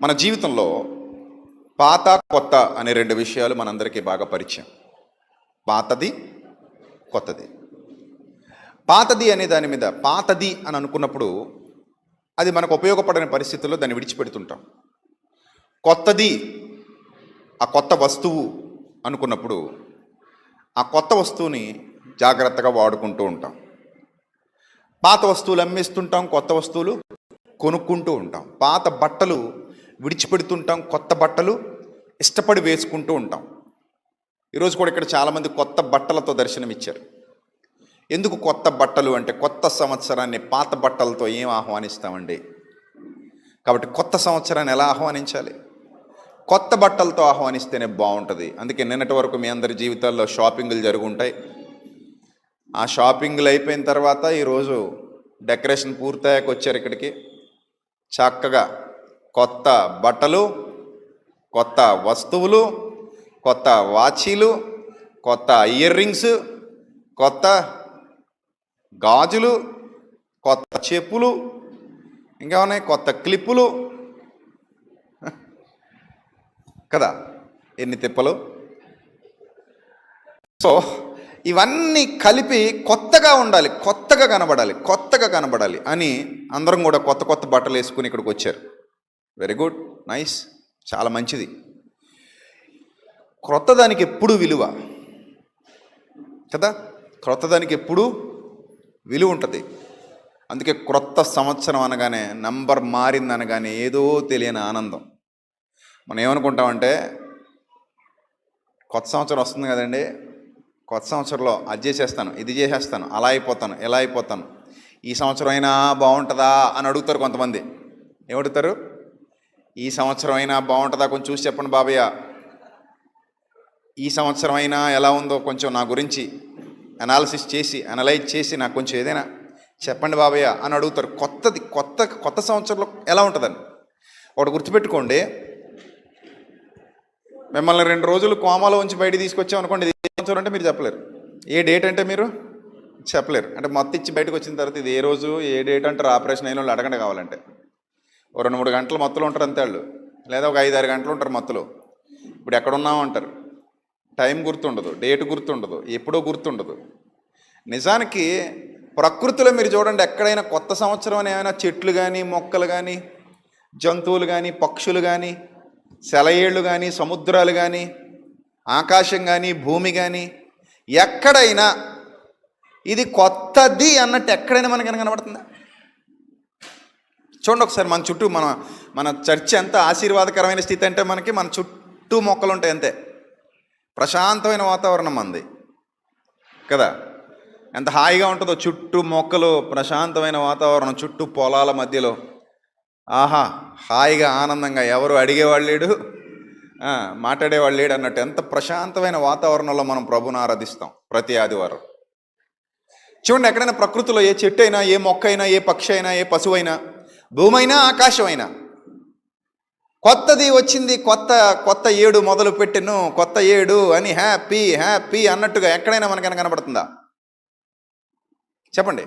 మన జీవితంలో పాత కొత్త అనే రెండు విషయాలు మనందరికీ బాగా పరిచయం. పాతది, కొత్తది. పాతది అనే దాని మీద పాతది అని అనుకున్నప్పుడు అది మనకు ఉపయోగపడని పరిస్థితుల్లో దాన్ని విడిచిపెడుతుంటాం. కొత్తది, ఆ కొత్త వస్తువు అనుకున్నప్పుడు ఆ కొత్త వస్తువుని జాగ్రత్తగా వాడుకుంటూ ఉంటాం. పాత వస్తువులు అమ్మేస్తుంటాం, కొత్త వస్తువులు కొనుక్కుంటూ ఉంటాం. పాత బట్టలు విడిచిపెడుతుంటాం, కొత్త బట్టలు ఇష్టపడి వేసుకుంటూ ఉంటాం. ఈరోజు కూడా ఇక్కడ చాలామంది కొత్త బట్టలతో దర్శనమిచ్చారు. ఎందుకు కొత్త బట్టలు అంటే, కొత్త సంవత్సరాన్ని పాత బట్టలతో ఏం ఆహ్వానిస్తామండి? కాబట్టి కొత్త సంవత్సరాన్ని ఎలా ఆహ్వానించాలి? కొత్త బట్టలతో ఆహ్వానిస్తేనే బాగుంటుంది. అందుకే నిన్నటి వరకు మీ అందరి జీవితాల్లో షాపింగ్లు జరుగుంటాయి. ఆ షాపింగ్లు అయిపోయిన తర్వాత ఈరోజు డెకరేషన్ పూర్తయ్యాక వచ్చారు ఇక్కడికి. చక్కగా కొత్త బట్టలు, కొత్త వస్తువులు, కొత్త వాచీలు, కొత్త ఇయర్ రింగ్స్, కొత్త గాజులు, కొత్త చెప్పులు, ఇంకా ఉన్నాయి కొత్త క్లిప్పులు కదా, ఎన్ని తిప్పలు. సో ఇవన్నీ కలిపి కొత్తగా ఉండాలి, కొత్తగా కనబడాలి అని అందరం కూడా కొత్త కొత్త బట్టలు వేసుకుని ఇక్కడికి వచ్చారు. వెరీ గుడ్, నైస్, చాలా మంచిది. క్రొత్తదానికి ఎప్పుడు విలువ కదా, క్రొత్తదానికి ఎప్పుడు విలువ ఉంటుంది. అందుకే క్రొత్త సంవత్సరం అనగానే, నంబర్ మారింది అనగానే ఏదో తెలియని ఆనందం. మనం ఏమనుకుంటామంటే, కొత్త సంవత్సరం వస్తుంది కదండి, కొత్త సంవత్సరంలో అది చేసేస్తాను, ఇది చేసేస్తాను, అలా అయిపోతాను, ఎలా అయిపోతాను, ఈ సంవత్సరం అయినా బాగుంటుందా అని అడుగుతారు కొంతమంది. ఏమడుగుతారు? ఈ సంవత్సరం అయినా బాగుంటుందా, కొంచెం చూసి చెప్పండి బాబయ్య, ఈ సంవత్సరం అయినా ఎలా ఉందో కొంచెం నా గురించి అనలైజ్ చేసి నాకు కొంచెం ఏదైనా చెప్పండి బాబయ్య అని అడుగుతారు. కొత్త సంవత్సరంలో ఎలా ఉంటుందని ఒకటి గుర్తుపెట్టుకోండి. మిమ్మల్ని 2 రోజులు కోమాలో ఉంచి బయట తీసుకొచ్చామనుకోండి, ఇది ఏ సంవత్సరం అంటే మీరు చెప్పలేరు. ఏ డేట్ అంటే మీరు చెప్పలేరు. అంటే మొత్తం ఇచ్చి బయటకు వచ్చిన తర్వాత ఇది ఏ రోజు ఏ డేట్ అంటారు. ఆపరేషన్ అయిన వాళ్ళు అడగండి కావాలంటే. ఓ 2-3 గంటలు మత్తులు ఉంటారు అంతే వాళ్ళు, లేదా ఒక 5-6 గంటలు ఉంటారు మత్తులు. ఇప్పుడు ఎక్కడున్నాము అంటారు, టైం గుర్తుండదు, డేట్ గుర్తుండదు, ఎప్పుడో గుర్తుండదు. నిజానికి ప్రకృతిలో మీరు చూడండి, ఎక్కడైనా కొత్త సంవత్సరం అని ఏమైనా చెట్లు కానీ, మొక్కలు కానీ, జంతువులు కానీ, పక్షులు కానీ, సెలయేళ్ళు కానీ, సముద్రాలు కానీ, ఆకాశం కానీ, భూమి కానీ, ఎక్కడైనా ఇది కొత్తది అన్నట్టు ఎక్కడైనా మనకి కనబడుతుందా? చూడండి ఒకసారి మన చుట్టూ, మన చర్చ్ ఎంత ఆశీర్వాదకరమైన స్థితి అంటే, మన చుట్టూ మొక్కలు ఉంటాయి అంతే. ప్రశాంతమైన వాతావరణం మంది కదా, ఎంత హాయిగా ఉంటుందో. చుట్టూ మొక్కలు, ప్రశాంతమైన వాతావరణం, చుట్టూ పొలాల మధ్యలో, ఆహా, హాయిగా ఆనందంగా, ఎవరు అడిగేవాళ్ళు లేడు, మాట్లాడేవాళ్ళు లేడు అన్నట్టు ఎంత ప్రశాంతమైన వాతావరణంలో మనం ప్రభుని ఆరాధిస్తాం ప్రతి ఆదివారం. చూడండి, ఎక్కడైనా ప్రకృతిలో ఏ చెట్టు అయినా, ఏ మొక్క అయినా, ఏ పక్షి అయినా, ఏ పశువు అయినా, భూమి అయినా, ఆకాశం అయినా, కొత్తది వచ్చింది, కొత్త ఏడు మొదలు పెట్టెను, కొత్త ఏడు అని హ్యాపీ అన్నట్టుగా ఎక్కడైనా మనకైనా కనబడుతుందా? చెప్పండి.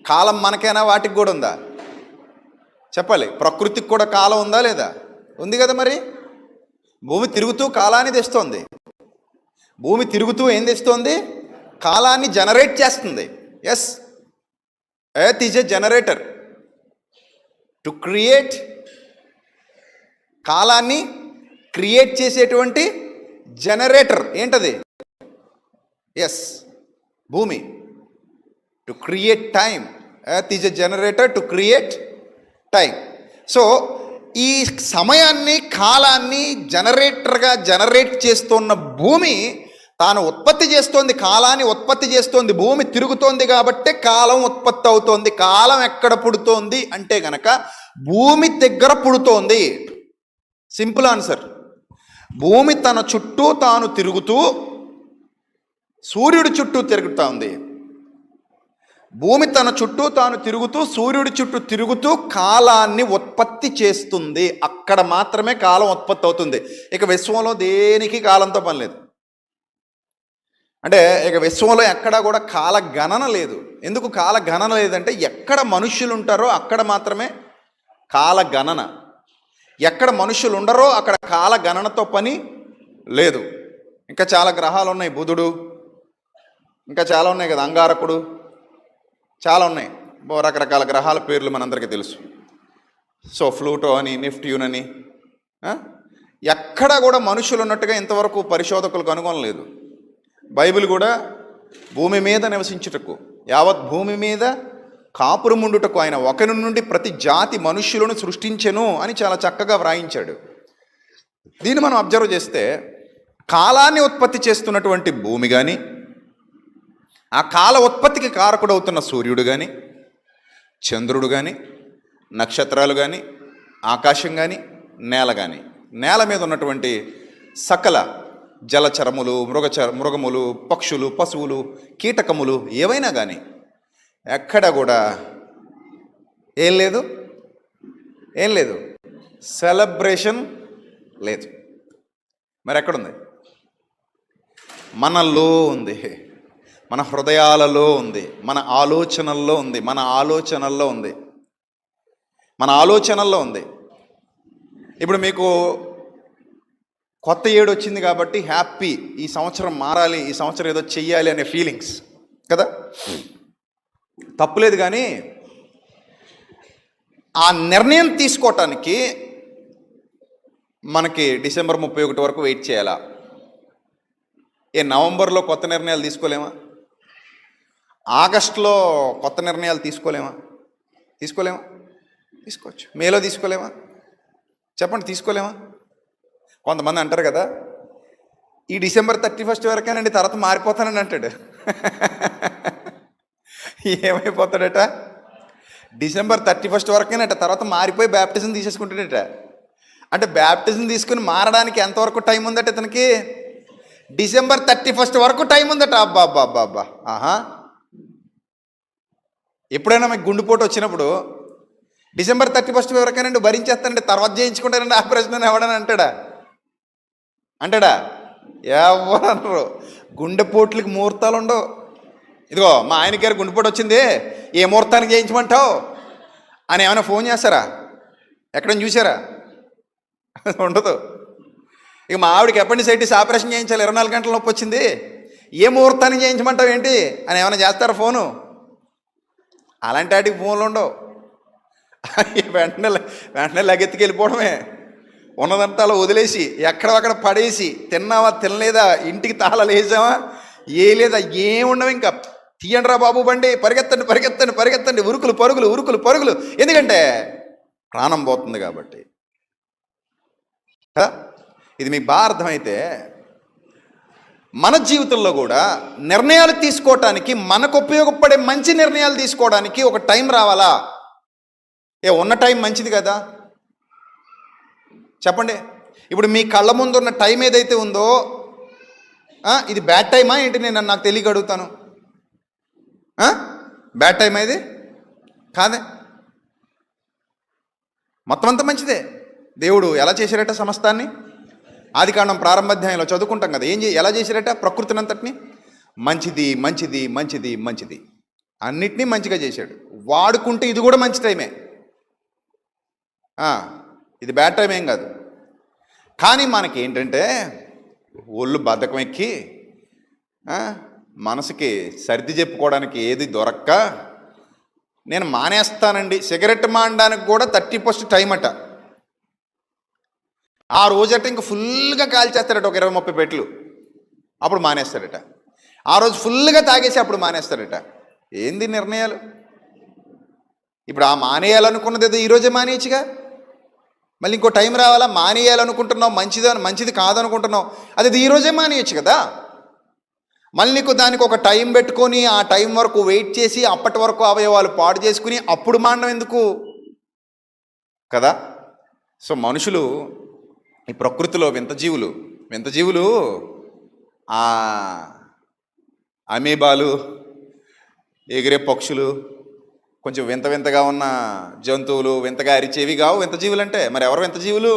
కాలం మనకైనా వాటికి కూడా ఉందా? చెప్పాలి. ప్రకృతికి కూడా కాలం ఉందా లేదా? ఉంది కదా. మరి భూమి తిరుగుతూ కాలాన్ని తెస్తోంది. భూమి తిరుగుతూ ఏం తెస్తోంది? కాలాన్ని జనరేట్ చేస్తుంది. Yes, earth is a generator to create. కాలాన్ని క్రియేట్ చేసేటువంటి జనరేటర్ ఏంటది? ఎస్, భూమి. To create time, earth is a generator to create time. So ఈ సమయాన్ని, కాలాన్ని జనరేటర్గా జనరేట్ చేస్తున్న భూమి తాను ఉత్పత్తి చేస్తోంది, కాలాన్ని ఉత్పత్తి చేస్తోంది. భూమి తిరుగుతోంది కాబట్టి కాలం ఉత్పత్తి అవుతోంది. కాలం ఎక్కడ పుడుతోంది అంటే గనక భూమి దగ్గర పుడుతోంది. Simple answer. భూమి తన చుట్టూ తాను తిరుగుతూ సూర్యుడి చుట్టూ తిరుగుతోంది. భూమి తన చుట్టూ తాను తిరుగుతూ సూర్యుడి చుట్టూ తిరుగుతూ కాలాన్ని ఉత్పత్తి చేస్తుంది. అక్కడ మాత్రమే కాలం ఉత్పత్తి అవుతుంది. ఇక విశ్వంలో దేనికి కాలంతో పని లేదు. అంటే ఇక విశ్వంలో ఎక్కడా కూడా కాల గణన లేదు. ఎందుకు కాల గణన లేదంటే, ఎక్కడ మనుష్యులు ఉంటారో అక్కడ మాత్రమే కాల గణన. ఎక్కడ మనుషులు ఉండరో అక్కడ కాల గణనతో పని లేదు. ఇంకా చాలా గ్రహాలు ఉన్నాయి, బుధుడు, ఇంకా చాలా ఉన్నాయి కదా, అంగారకుడు, చాలా ఉన్నాయి, రకరకాల గ్రహాల పేర్లు మనందరికీ తెలుసు. సో ఫ్లూటో అని, నెప్ట్యూన్ అని, ఎక్కడ కూడా మనుషులు ఉన్నట్టుగా ఇంతవరకు పరిశోధకులు కనుగొనలేదు. బైబిల్ కూడా భూమి మీద నివసించుటకు, యావత్ భూమి మీద కాపురముండుటకు ఆయన ఒకరి నుండి ప్రతి జాతి మనుష్యులను సృష్టించెను అని చాలా చక్కగా వ్రాయించాడు. దీన్ని మనం అబ్జర్వ్ చేస్తే కాలాన్ని ఉత్పత్తి చేస్తున్నటువంటి భూమి కానీ, ఆ కాల ఉత్పత్తికి కారకుడవుతున్న సూర్యుడు కానీ, చంద్రుడు కానీ, నక్షత్రాలు కానీ, ఆకాశం కానీ, నేల కానీ, నేల మీద ఉన్నటువంటి సకల జలచరములు, మృగములు, పక్షులు, పశువులు, కీటకములు ఏవైనా కానీ ఎక్కడ కూడా ఏం లేదు, సెలబ్రేషన్ లేదు. మరి ఎక్కడుంది? మనలో ఉంది, మన హృదయాలలో ఉంది, మన ఆలోచనల్లో ఉంది, మన ఆలోచనల్లో ఉంది. ఇప్పుడు మీకు కొత్త ఏడు వచ్చింది కాబట్టి హ్యాపీ, ఈ సంవత్సరం మారాలి, ఈ సంవత్సరం ఏదో చెయ్యాలి అనే ఫీలింగ్స్ కదా, తప్పులేదు. కానీ ఆ నిర్ణయం తీసుకోవటానికి మనకి డిసెంబర్ 31 వరకు వెయిట్ చేయాలా? నవంబర్లో కొత్త నిర్ణయాలు తీసుకోలేమా? ఆగస్టులో కొత్త నిర్ణయాలు తీసుకోలేమా? తీసుకోవచ్చు. మేలో తీసుకోలేమా? చెప్పండి, తీసుకోలేమా? కొంతమంది అంటారు కదా, ఈ డిసెంబర్ 31 వరకేనండి, తర్వాత మారిపోతానని అంటాడు. ఏమైపోతాడట? డిసెంబర్ 31 వరకేనట, తర్వాత మారిపోయి బ్యాప్టిజం తీసేసుకుంటాడట. అంటే బ్యాప్టిజం తీసుకుని మారడానికి ఎంతవరకు టైం ఉందట ఇతనికి? డిసెంబర్ 31 వరకు టైం ఉందట. అబ్బా. ఆహా, ఎప్పుడైనా మీకు గుండెపోటు వచ్చినప్పుడు డిసెంబర్ 31 వరకేనండి భరించేస్తానండి, తర్వాత చేయించుకుంటానండి ఆపరేషన్ అని ఎవడని అంటాడా? ఎవరన్నారు? గుండెపోట్లకి ముహూర్తాలు ఉండవు. ఇదిగో మా ఆయన గారు గుండెపోటు వచ్చింది, ఏ ముహూర్తానికి చేయించమంటావు అని ఏమైనా ఫోన్ చేస్తారా? ఎక్కడైనా చూసారా? ఉండదు. ఇక మా ఆవిడకి అపెండిసైటిస్ ఆపరేషన్ చేయించాలి, 24 గంటల నొప్పి వచ్చింది, ఏ ముహూర్తానికి చేయించమంటావు ఏంటి అని ఏమైనా చేస్తారా ఫోను? అలాంటి వాటికి ఫోన్లు ఉండవు. వెంటనే లగెత్తికి వెళ్ళిపోవడమే, ఉన్నదంతా అలా వదిలేసి ఎక్కడక్కడ పడేసి, తిన్నావా తినలేదా, ఇంటికి తాళాలు వేసావా ఏ లేదా, ఏముండవు. ఇంకా తీయండి రా బాబు బండి, పరిగెత్తండి, ఉరుకులు పరుగులు. ఎందుకంటే ప్రాణం పోతుంది కాబట్టి. ఇది మీకు బాగా అర్థమైతే మన జీవితంలో కూడా నిర్ణయాలు తీసుకోవటానికి, మనకు ఉపయోగపడే మంచి నిర్ణయాలు తీసుకోవడానికి ఒక టైం రావాలా? ఉన్న టైం మంచిది కదా, చెప్పండి. ఇప్పుడు మీ కళ్ళ ముందు ఉన్న టైం ఏదైతే ఉందో ఇది బ్యాడ్ టైమా ఏంటి? నేను నాకు తెలియక అడుగుతాను. బ్యాడ్ టైం ఇది కాదే, మొత్తం అంతా మంచిదే. దేవుడు ఎలా చేశారట సమస్తాన్ని? ఆదికాండం ప్రారంభాధ్యాయంలో చదువుకుంటాం కదా, ఎలా చేశారట ప్రకృతిని అంతటిని? మంచిది అన్నిటినీ మంచిగా చేశాడు. వాడుకుంటే ఇది కూడా మంచి టైమే, ఇది బ్యాడ్ టైం ఏం కాదు. కానీ మనకి ఏంటంటే ఒళ్ళు బద్ధకం ఎక్కి మనసుకి సర్ది చెప్పుకోవడానికి ఏది దొరక్క నేను మానేస్తానండి. సిగరెట్ మానడానికి కూడా 30% టైం అట. ఆ రోజట ఇంక ఫుల్గా కాల్చేస్తాడట, ఒక 20-30 పెట్లు, అప్పుడు మానేస్తాడట. ఆ రోజు ఫుల్గా తాగేసి అప్పుడు మానేస్తాడట. ఏంది నిర్ణయాలు? ఇప్పుడు ఆ మానేయాలనుకున్నది ఏదో ఈరోజే మానేయచ్చుగా, మళ్ళీ ఇంకో టైం రావాలా? మానేయాలనుకుంటున్నావు, మంచిది కాదనుకుంటున్నావు, అది ఈరోజే మానేయచ్చు కదా. మళ్ళీ నీకు దానికి ఒక టైం పెట్టుకొని ఆ టైం వరకు వెయిట్ చేసి అప్పటి వరకు అవయవాలు పాడు చేసుకుని అప్పుడు మానడం ఎందుకు కదా. సో మనుషులు ఈ ప్రకృతిలో వింత జీవులు, అమీబాలు, ఎగిరే పక్షులు, కొంచెం వింతగా ఉన్న జంతువులు, వింతగా అరిచేవి కావు వింత జీవులు అంటే. మరి ఎవరు వింత జీవులు?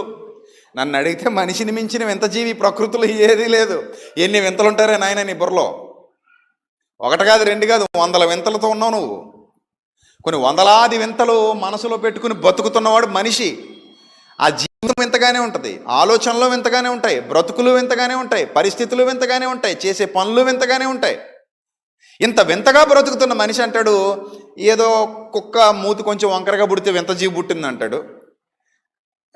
నన్ను అడిగితే మనిషిని మించిన వింత జీవి ప్రకృతిలో ఏదీ లేదు. ఎన్ని వింతలు ఉంటారే నాయన నీ బుర్రలో? 1 కాదు 2 కాదు, 100 వింతలతో ఉన్నావు నువ్వు. కొన్ని వందలాది వింతలు మనసులో పెట్టుకుని బతుకుతున్నవాడు మనిషి. ఆ వింతగానే ఉంటుంది, ఆలోచనలు వింతగానే ఉంటాయి, బ్రతుకులు వింతగానే ఉంటాయి, పరిస్థితులు వింతగానే ఉంటాయి, చేసే పనులు వింతగానే ఉంటాయి. ఇంత వింతగా బ్రతుకుతున్న మనిషి అంటాడు, ఏదో కుక్క మూతి కొంచెం వంకరగా పుడితే వింత జీవి పుట్టింది అంటాడు.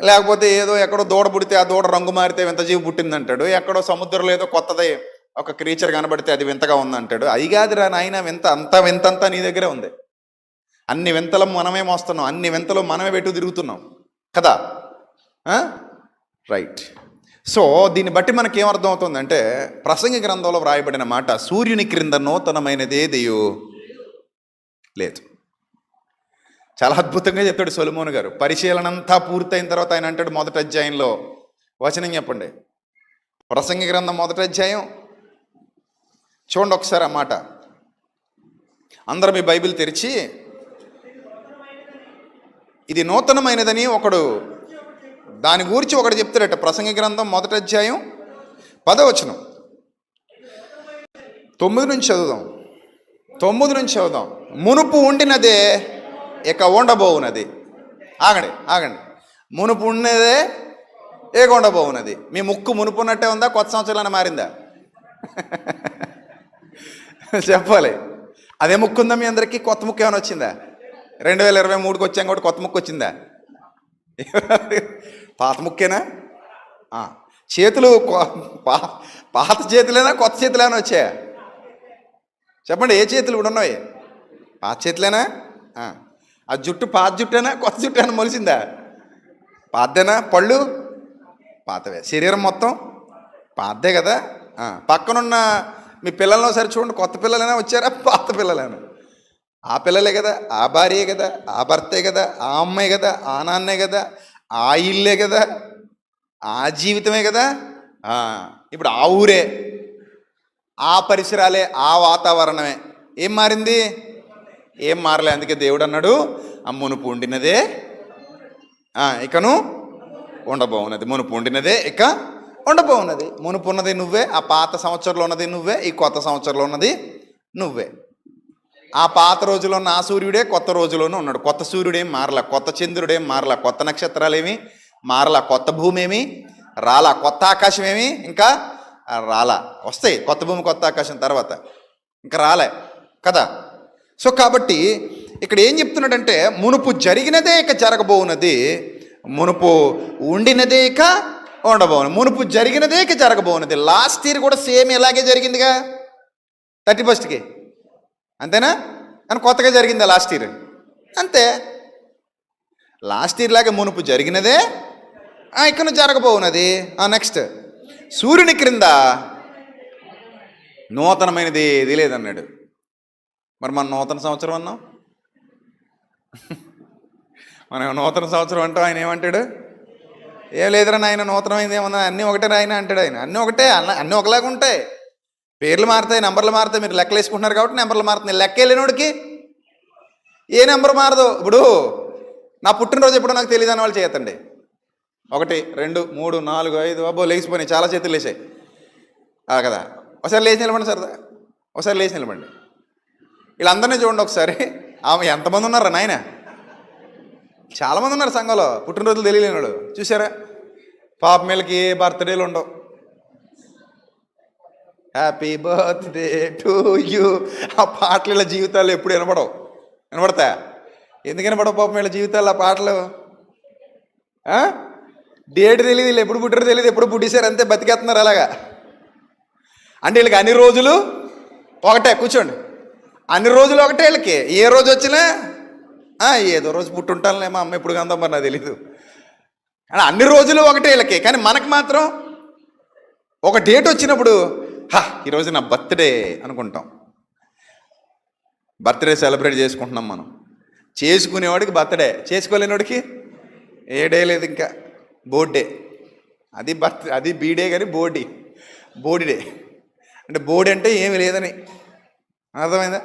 లేకపోతే ఏదో ఎక్కడో దూడ పుడితే ఆ దూడ రంగు మారితే వింత జీవి పుట్టింది అంటాడు. ఎక్కడో సముద్రంలో ఏదో కొత్తది ఒక క్రీచర్ కనబడితే అది వింతగా ఉందంటాడు. అది కాదురా నాయన, వింత అంతా వింతంతా నీ దగ్గరే ఉంది. అన్ని వింతలు మనమే మోస్తున్నాం, అన్ని వింతలు మనమే పెట్టు తిరుగుతున్నాం కదా. రైట్. సో దీన్ని బట్టి మనకి ఏమర్థం అవుతుందంటే, ప్రసంగి గ్రంథంలో వ్రాయబడిన మాట, సూర్యుని క్రింద నూతనమైనదేదియు లేదు. చాలా అద్భుతంగా చెప్తాడు సొలొమోను గారు. పరిశీలన అంతా పూర్తయిన తర్వాత ఆయన అంటాడు, మొదటి అధ్యాయంలో వచనం చెప్పండి. ప్రసంగి గ్రంథం మొదటి అధ్యాయం చూడండి ఒకసారి ఆ మాట. అందరూ మీ బైబిల్ తెరిచి, ఇది నూతనమైనదని ఒకడు, దాని గురించి ఒకటి చెప్తాడట. ప్రసంగి గ్రంథం మొదటి అధ్యాయం 10వ వచనం, 9 నుంచి చదువుదాం. 9 నుంచి చదువుదాం. మునుపు ఉండినదే ఇక ఉండబోవునది. ఆగండి. మునుపు ఉన్నదే ఏక ఉండబోవునది. మీ ముక్కు మునుపు ఉన్నట్టే ఉందా, కొత్త సంవత్సరాలైనా మారిందా? చెప్పాలి. అదే ముక్కు ఉందా మీ అందరికీ? కొత్త ముక్కు ఏమైనా వచ్చిందా? 2023కి వచ్చాం కూడా కొత్త ముక్కు వచ్చిందా? పాత ముక్కేనా? చేతులు పాత చేతులేనా కొత్త చేతులేనా వచ్చాయా? చెప్పండి, ఏ చేతులు ఇప్పుడు ఉన్నాయి? పాత చేతులేనా? ఆ జుట్టు పాత జుట్టేనా కొత్త జుట్టేనా మొలిసిందా? పాతదేనా? పళ్ళు పాతవే, శరీరం మొత్తం పాతదే కదా. పక్కనున్న మీ పిల్లలను సరి చూడండి, కొత్త పిల్లలైనా వచ్చారా పాత పిల్లలైనా? ఆ పిల్లలే కదా, ఆ భార్యే కదా, ఆ భర్తే కదా, ఆ అమ్మాయి కదా, ఆ నాన్నే కదా, ఆ ఇల్లే కదా, ఆ జీవితమే కదా. ఇప్పుడు ఆ ఊరే, ఆ పరిసరాలే, ఆ వాతావరణమే. ఏం మారింది? ఏం మారలే. అందుకే దేవుడు అన్నాడు, మునుపు ఉండినదే ఇకను ఉండబోవున్నది. మునుపు ఉండినదే ఇక ఉండబోవున్నది. మునుపు ఉన్నది నువ్వే, ఆ పాత సంవత్సరంలో ఉన్నది నువ్వే, ఈ కొత్త సంవత్సరంలో ఉన్నది నువ్వే. ఆ పాత రోజులో ఉన్న ఆ సూర్యుడే కొత్త రోజులోనూ ఉన్నాడు. కొత్త సూర్యుడేం మారలా, కొత్త చంద్రుడేం మారలా, కొత్త నక్షత్రాలేమి మారలా, కొత్త భూమి ఏమి రాలా, కొత్త ఆకాశం ఏమి ఇంకా రాలా. వస్తాయి కొత్త భూమి కొత్త ఆకాశం తర్వాత, ఇంకా రాలే కదా. సో కాబట్టి ఇక్కడ ఏం చెప్తున్నాడంటే, మునుపు జరిగినదే ఇక జరగబోవున్నది, మునుపు ఉండినదే ఇక ఉండబోవున్నది. మునుపు జరిగినదే ఇక జరగబోవున్నది. లాస్ట్ ఇయర్ కూడా సేమ్ ఇలాగే జరిగిందిగా, 31కి, అంతేనా? కానీ కొత్తగా జరిగిందా లాస్ట్ ఇయర్? అంతే. లాస్ట్ ఇయర్ లాగే మునుపు జరిగినదే ఇక్కడ జరగబోవున్నది. నెక్స్ట్, సూర్యుని క్రింద నూతనమైనది ఏది లేదన్నాడు. మరి మనం నూతన సంవత్సరం అన్నాం, మనం నూతన సంవత్సరం అంటాం. ఆయన ఏమంటాడు? ఏం లేదురా నాయన, నూతనమైంది ఏమన్నా, అన్నీ ఒకటే ఆయన అంటాడు. ఆయన అన్నీ ఒకటే, అన్నీ ఒకలాగా ఉంటాయి. పేర్లు మారుతాయి, నెంబర్లు మారుతాయి. మీరు లెక్కలు వేసుకుంటున్నారు కాబట్టి నెంబర్లు మారుతున్నాయి. లెక్క వెళ్ళినోడికి ఏ నెంబర్ మారదు. ఇప్పుడు నా పుట్టినరోజు ఎప్పుడో నాకు తెలియదు అని వాళ్ళు చేయతండి. 1 2 3 4 5 అబ్బో లేచిపోయినాయి, చాలా చేతులు లేచాయి కదా. ఒకసారి లేచి నిలబండి సరదా, ఒకసారి లేచి నిలబండి. వీళ్ళందరినీ చూడండి ఒకసారి. ఆమె ఎంతమంది ఉన్నారా నాయన? చాలామంది ఉన్నారు సంఘంలో పుట్టినరోజులు తెలియలేని వాళ్ళు. చూసారా? పాప మేళకి ఏ బర్త్డేలు ఉండవు. హ్యాపీ బర్త్డే టు యూ, ఆ పాటలు ఇలా జీవితాలు ఎప్పుడు వినబడతాయా? ఎందుకు వినపడవు పాపం వీళ్ళ జీవితాలు ఆ పాటలు? డేట్ తెలియదు, వీళ్ళు ఎప్పుడు పుట్టారో తెలియదు, ఎప్పుడు పుట్టేశారు, అంతే బతికేస్తున్నారు అలాగా. అంటే వీళ్ళకి అన్ని రోజులు ఒకటే. కూర్చోండి, అన్ని రోజులు ఒకటే వీళ్ళకి. ఏ రోజు వచ్చినా ఏదో రోజు పుట్టుంటానులే, మా అమ్మ ఎప్పుడు కందాం మరి నాకు తెలీదు. అన్ని రోజులు ఒకటే వీళ్ళకి. కానీ మనకు మాత్రం ఒక డేట్ వచ్చినప్పుడు ఈరోజు నా బర్త్డే అనుకుంటాం. బర్త్డే సెలబ్రేట్ చేసుకుంటున్నాం మనం. చేసుకునేవాడికి బర్త్డే, చేసుకోలేనివాడికి ఏ డే లేదు, ఇంకా బోర్డే. అది బీడే కానీ బోడిడే అంటే బోడి అంటే ఏమి లేదని అర్థమైందా?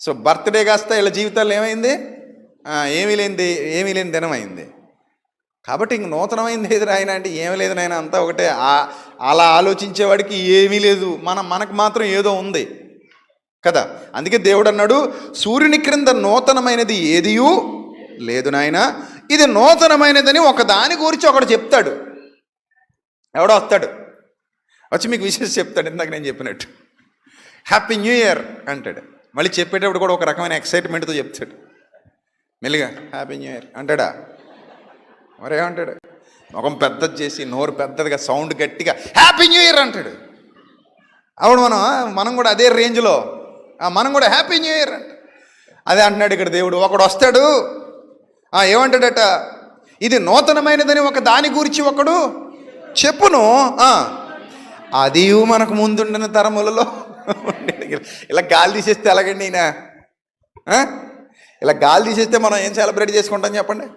సో బర్త్డే కాస్త వీళ్ళ జీవితాల్లో ఏమైంది? ఏమీ లేని దినం అయింది. కాబట్టి ఇంక నూతనమైంది ఏది రాయన అంటే ఏమీ లేదు నాయన, అంతా ఒకటే. అలా ఆలోచించేవాడికి ఏమీ లేదు, మనకు మాత్రం ఏదో ఉంది కదా. అందుకే దేవుడు అన్నాడు, సూర్యుని క్రింద నూతనమైనది ఏదియూ లేదు నాయన, ఇది నూతనమైనదని ఒక దాని గురించి ఒకడు చెప్తాడు. ఎవడో వస్తాడు, వచ్చి మీకు విషయం చెప్తాడు. ఇందాక నేను చెప్పినట్టు హ్యాపీ న్యూ ఇయర్ అంటాడు. మళ్ళీ చెప్పేటప్పుడు కూడా ఒక రకమైన ఎక్సైట్మెంట్తో చెప్తాడు. మెల్లిగా హ్యాపీ న్యూ ఇయర్ అంటాడా? మరేమంటాడు? ముఖం పెద్దది చేసి నోరు పెద్దదిగా సౌండ్ గట్టిగా హ్యాపీ న్యూ ఇయర్ అంటాడు. అప్పుడు మనం కూడా అదే రేంజ్లో మనం కూడా హ్యాపీ న్యూ ఇయర్ అంట. అదే అంటున్నాడు ఇక్కడ దేవుడు. ఒకడు వస్తాడు, ఏమంటాడట? ఇది నూతనమైనదని ఒక దాని గురించి ఒకడు చెప్పును, అది మనకు ముందుండిన తరములలో. ఇలా గాలి తీసేస్తే ఎలాగండి ఈయన? ఇలా గాలి తీసేస్తే మనం ఏం సెలబ్రేట్ చేసుకుంటాం చెప్పండి?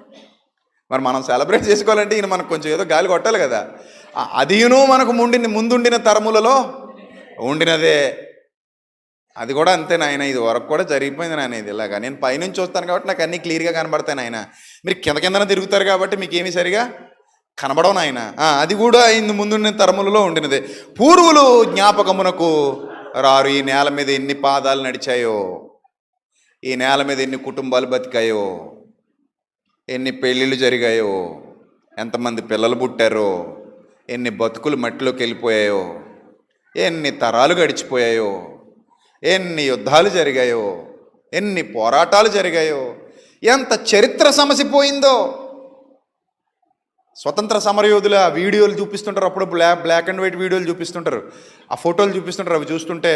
మరి మనం సెలబ్రేట్ చేసుకోవాలంటే ఈయన మనకు కొంచెం ఏదో గాలి కొట్టాలి కదా. అదియును మనకు ముందుండిన తరములలో ఉండినదే. అది కూడా అంతే నాయన, ఇది వరకు కూడా జరిగిపోయింది నాయన. ఇది ఇలాగా నేను పైనుంచి చూస్తాను కాబట్టి నాకు అన్నీ క్లియర్గా కనబడతాయి నాయన. మీరు కిందన తిరుగుతారు కాబట్టి మీకు ఏమీ సరిగా కనబడవు నాయన. అది కూడా ఇందు ముందున్న తరములలో ఉండినదే. పూర్వులు జ్ఞాపకమునకు రారు. ఈ నేల మీద ఎన్ని పాదాలు నడిచాయో, ఈ నేల మీద ఎన్ని కుటుంబాలు బతికాయో, ఎన్ని పెళ్ళిళ్ళు జరిగాయో, ఎంతమంది పిల్లలు పుట్టారో, ఎన్ని బతుకులు మట్టిలోకి వెళ్ళిపోయాయో, ఎన్ని తరాలు గడిచిపోయాయో, ఎన్ని యుద్ధాలు జరిగాయో, ఎన్ని పోరాటాలు జరిగాయో, ఎంత చరిత్ర సమసిపోయిందో. స్వతంత్ర సమరయోధుల వీడియోలు చూపిస్తుంటారు, అప్పుడు బ్లాక్ అండ్ వైట్ వీడియోలు చూపిస్తుంటారు, ఆ ఫోటోలు చూపిస్తుంటారు. అవి చూస్తుంటే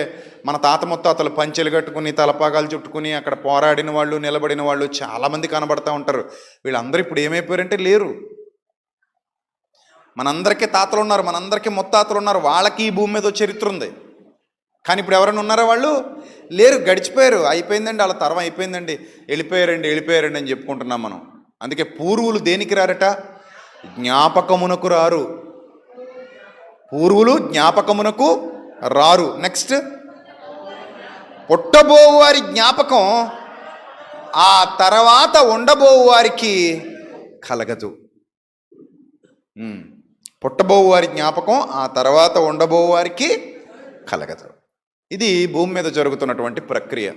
మన తాత ముత్తాతలు పంచెలు కట్టుకుని తలపాగాలు చుట్టుకుని అక్కడ పోరాడిన వాళ్ళు, నిలబడిన వాళ్ళు చాలామంది కనబడతా ఉంటారు. వీళ్ళందరూ ఇప్పుడు ఏమైపోయారంటే లేరు. మనందరికీ తాతలు ఉన్నారు, మనందరికీ ముత్తాతలు ఉన్నారు, వాళ్ళకి ఈ భూమి మీద చరిత్ర ఉంది. కానీ ఇప్పుడు ఎవరైనా ఉన్నారా? వాళ్ళు లేరు, గడిచిపోయారు. అయిపోయిందండి, వాళ్ళ తరం అయిపోయిందండి, వెళ్ళిపోయారండి అని చెప్పుకుంటున్నాం మనం. అందుకే పూర్వులు దేనికి రారట? జ్ఞాపకమునకు రారు. పూర్వులు జ్ఞాపకమునకు రారు. నెక్స్ట్, పుట్టబోవు వారి జ్ఞాపకం ఆ తర్వాత ఉండబోవు వారికి కలగదు. పుట్టబోవు వారి జ్ఞాపకం ఆ తర్వాత ఉండబోవు వారికి కలగదు. ఇది భూమి మీద జరుగుతున్నటువంటి ప్రక్రియ.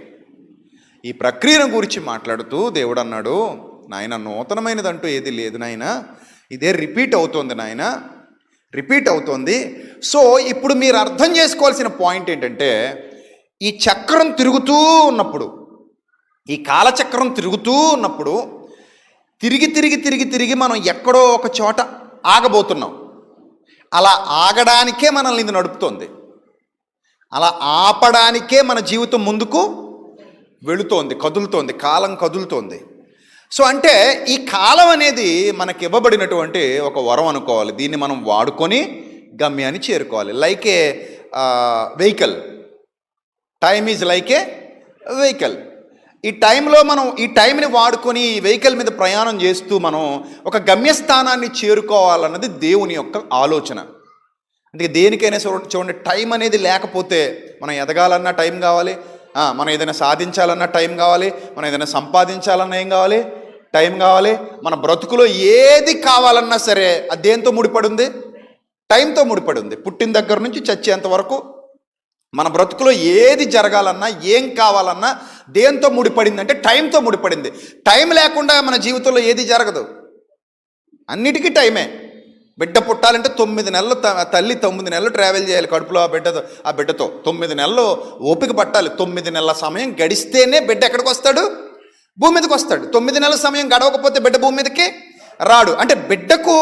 ఈ ప్రక్రియను గురించి మాట్లాడుతూ దేవుడు అన్నాడు, నాయన నూతనమైనదంటూ ఏది లేదు నాయన, ఇదే రిపీట్ అవుతోంది నాయన, రిపీట్ అవుతోంది. సో ఇప్పుడు మీరు అర్థం చేసుకోవాల్సిన పాయింట్ ఏంటంటే, ఈ చక్రం తిరుగుతూ ఉన్నప్పుడు, ఈ కాలచక్రం తిరుగుతూ ఉన్నప్పుడు తిరిగి మనం ఎక్కడో ఒక చోట ఆగబోతున్నాం. అలా ఆగడానికే మనల్ని ఇది నడుపుతోంది. అలా ఆపడానికే మన జీవితం ముందుకు వెళుతోంది, కదులుతోంది, కాలం కదులుతోంది. సో అంటే ఈ కాలం అనేది మనకి ఇవ్వబడినటువంటి ఒక వరం అనుకోవాలి. దీన్ని మనం వాడుకొని గమ్యాన్ని చేరుకోవాలి. Like A vehicle, time is like A vehicle. ఈ టైంలో మనం ఈ టైంని వాడుకొని వెహికల్ మీద ప్రయాణం చేస్తూ మనం ఒక గమ్యస్థానాన్ని చేరుకోవాలన్నది దేవుని యొక్క ఆలోచన. అందుకే దేనికైనా చూడండి, టైం అనేది లేకపోతే మనం ఎదగాలన్నా టైం కావాలి, మనం ఏదైనా సాధించాలన్నా టైం కావాలి, మనం ఏదైనా సంపాదించాలన్నా ఏం కావాలి? టైం కావాలి. మన బ్రతుకులో ఏది కావాలన్నా సరే అది దేంతో ముడిపడి ఉంది? టైంతో ముడిపడి ఉంది. పుట్టిన దగ్గర నుంచి చచ్చేంత వరకు మన బ్రతుకులో ఏది జరగాలన్నా, ఏం కావాలన్నా దేంతో ముడిపడింది అంటే టైంతో ముడిపడింది. టైం లేకుండా మన జీవితంలో ఏది జరగదు. అన్నిటికీ టైమే. బిడ్డ పుట్టాలంటే 9 నెలలు తల్లి 9 నెలలు ట్రావెల్ చేయాలి కడుపులో ఆ బిడ్డతో 9 నెలలు ఓపిక పట్టాలి. 9 నెలల సమయం గడిస్తేనే బిడ్డ ఎక్కడికి వస్తాడు? భూమి మీదకి వస్తాడు. 9 నెలల సమయం గడవకపోతే బిడ్డ భూమి మీదకి రాడు. అంటే బిడ్డకు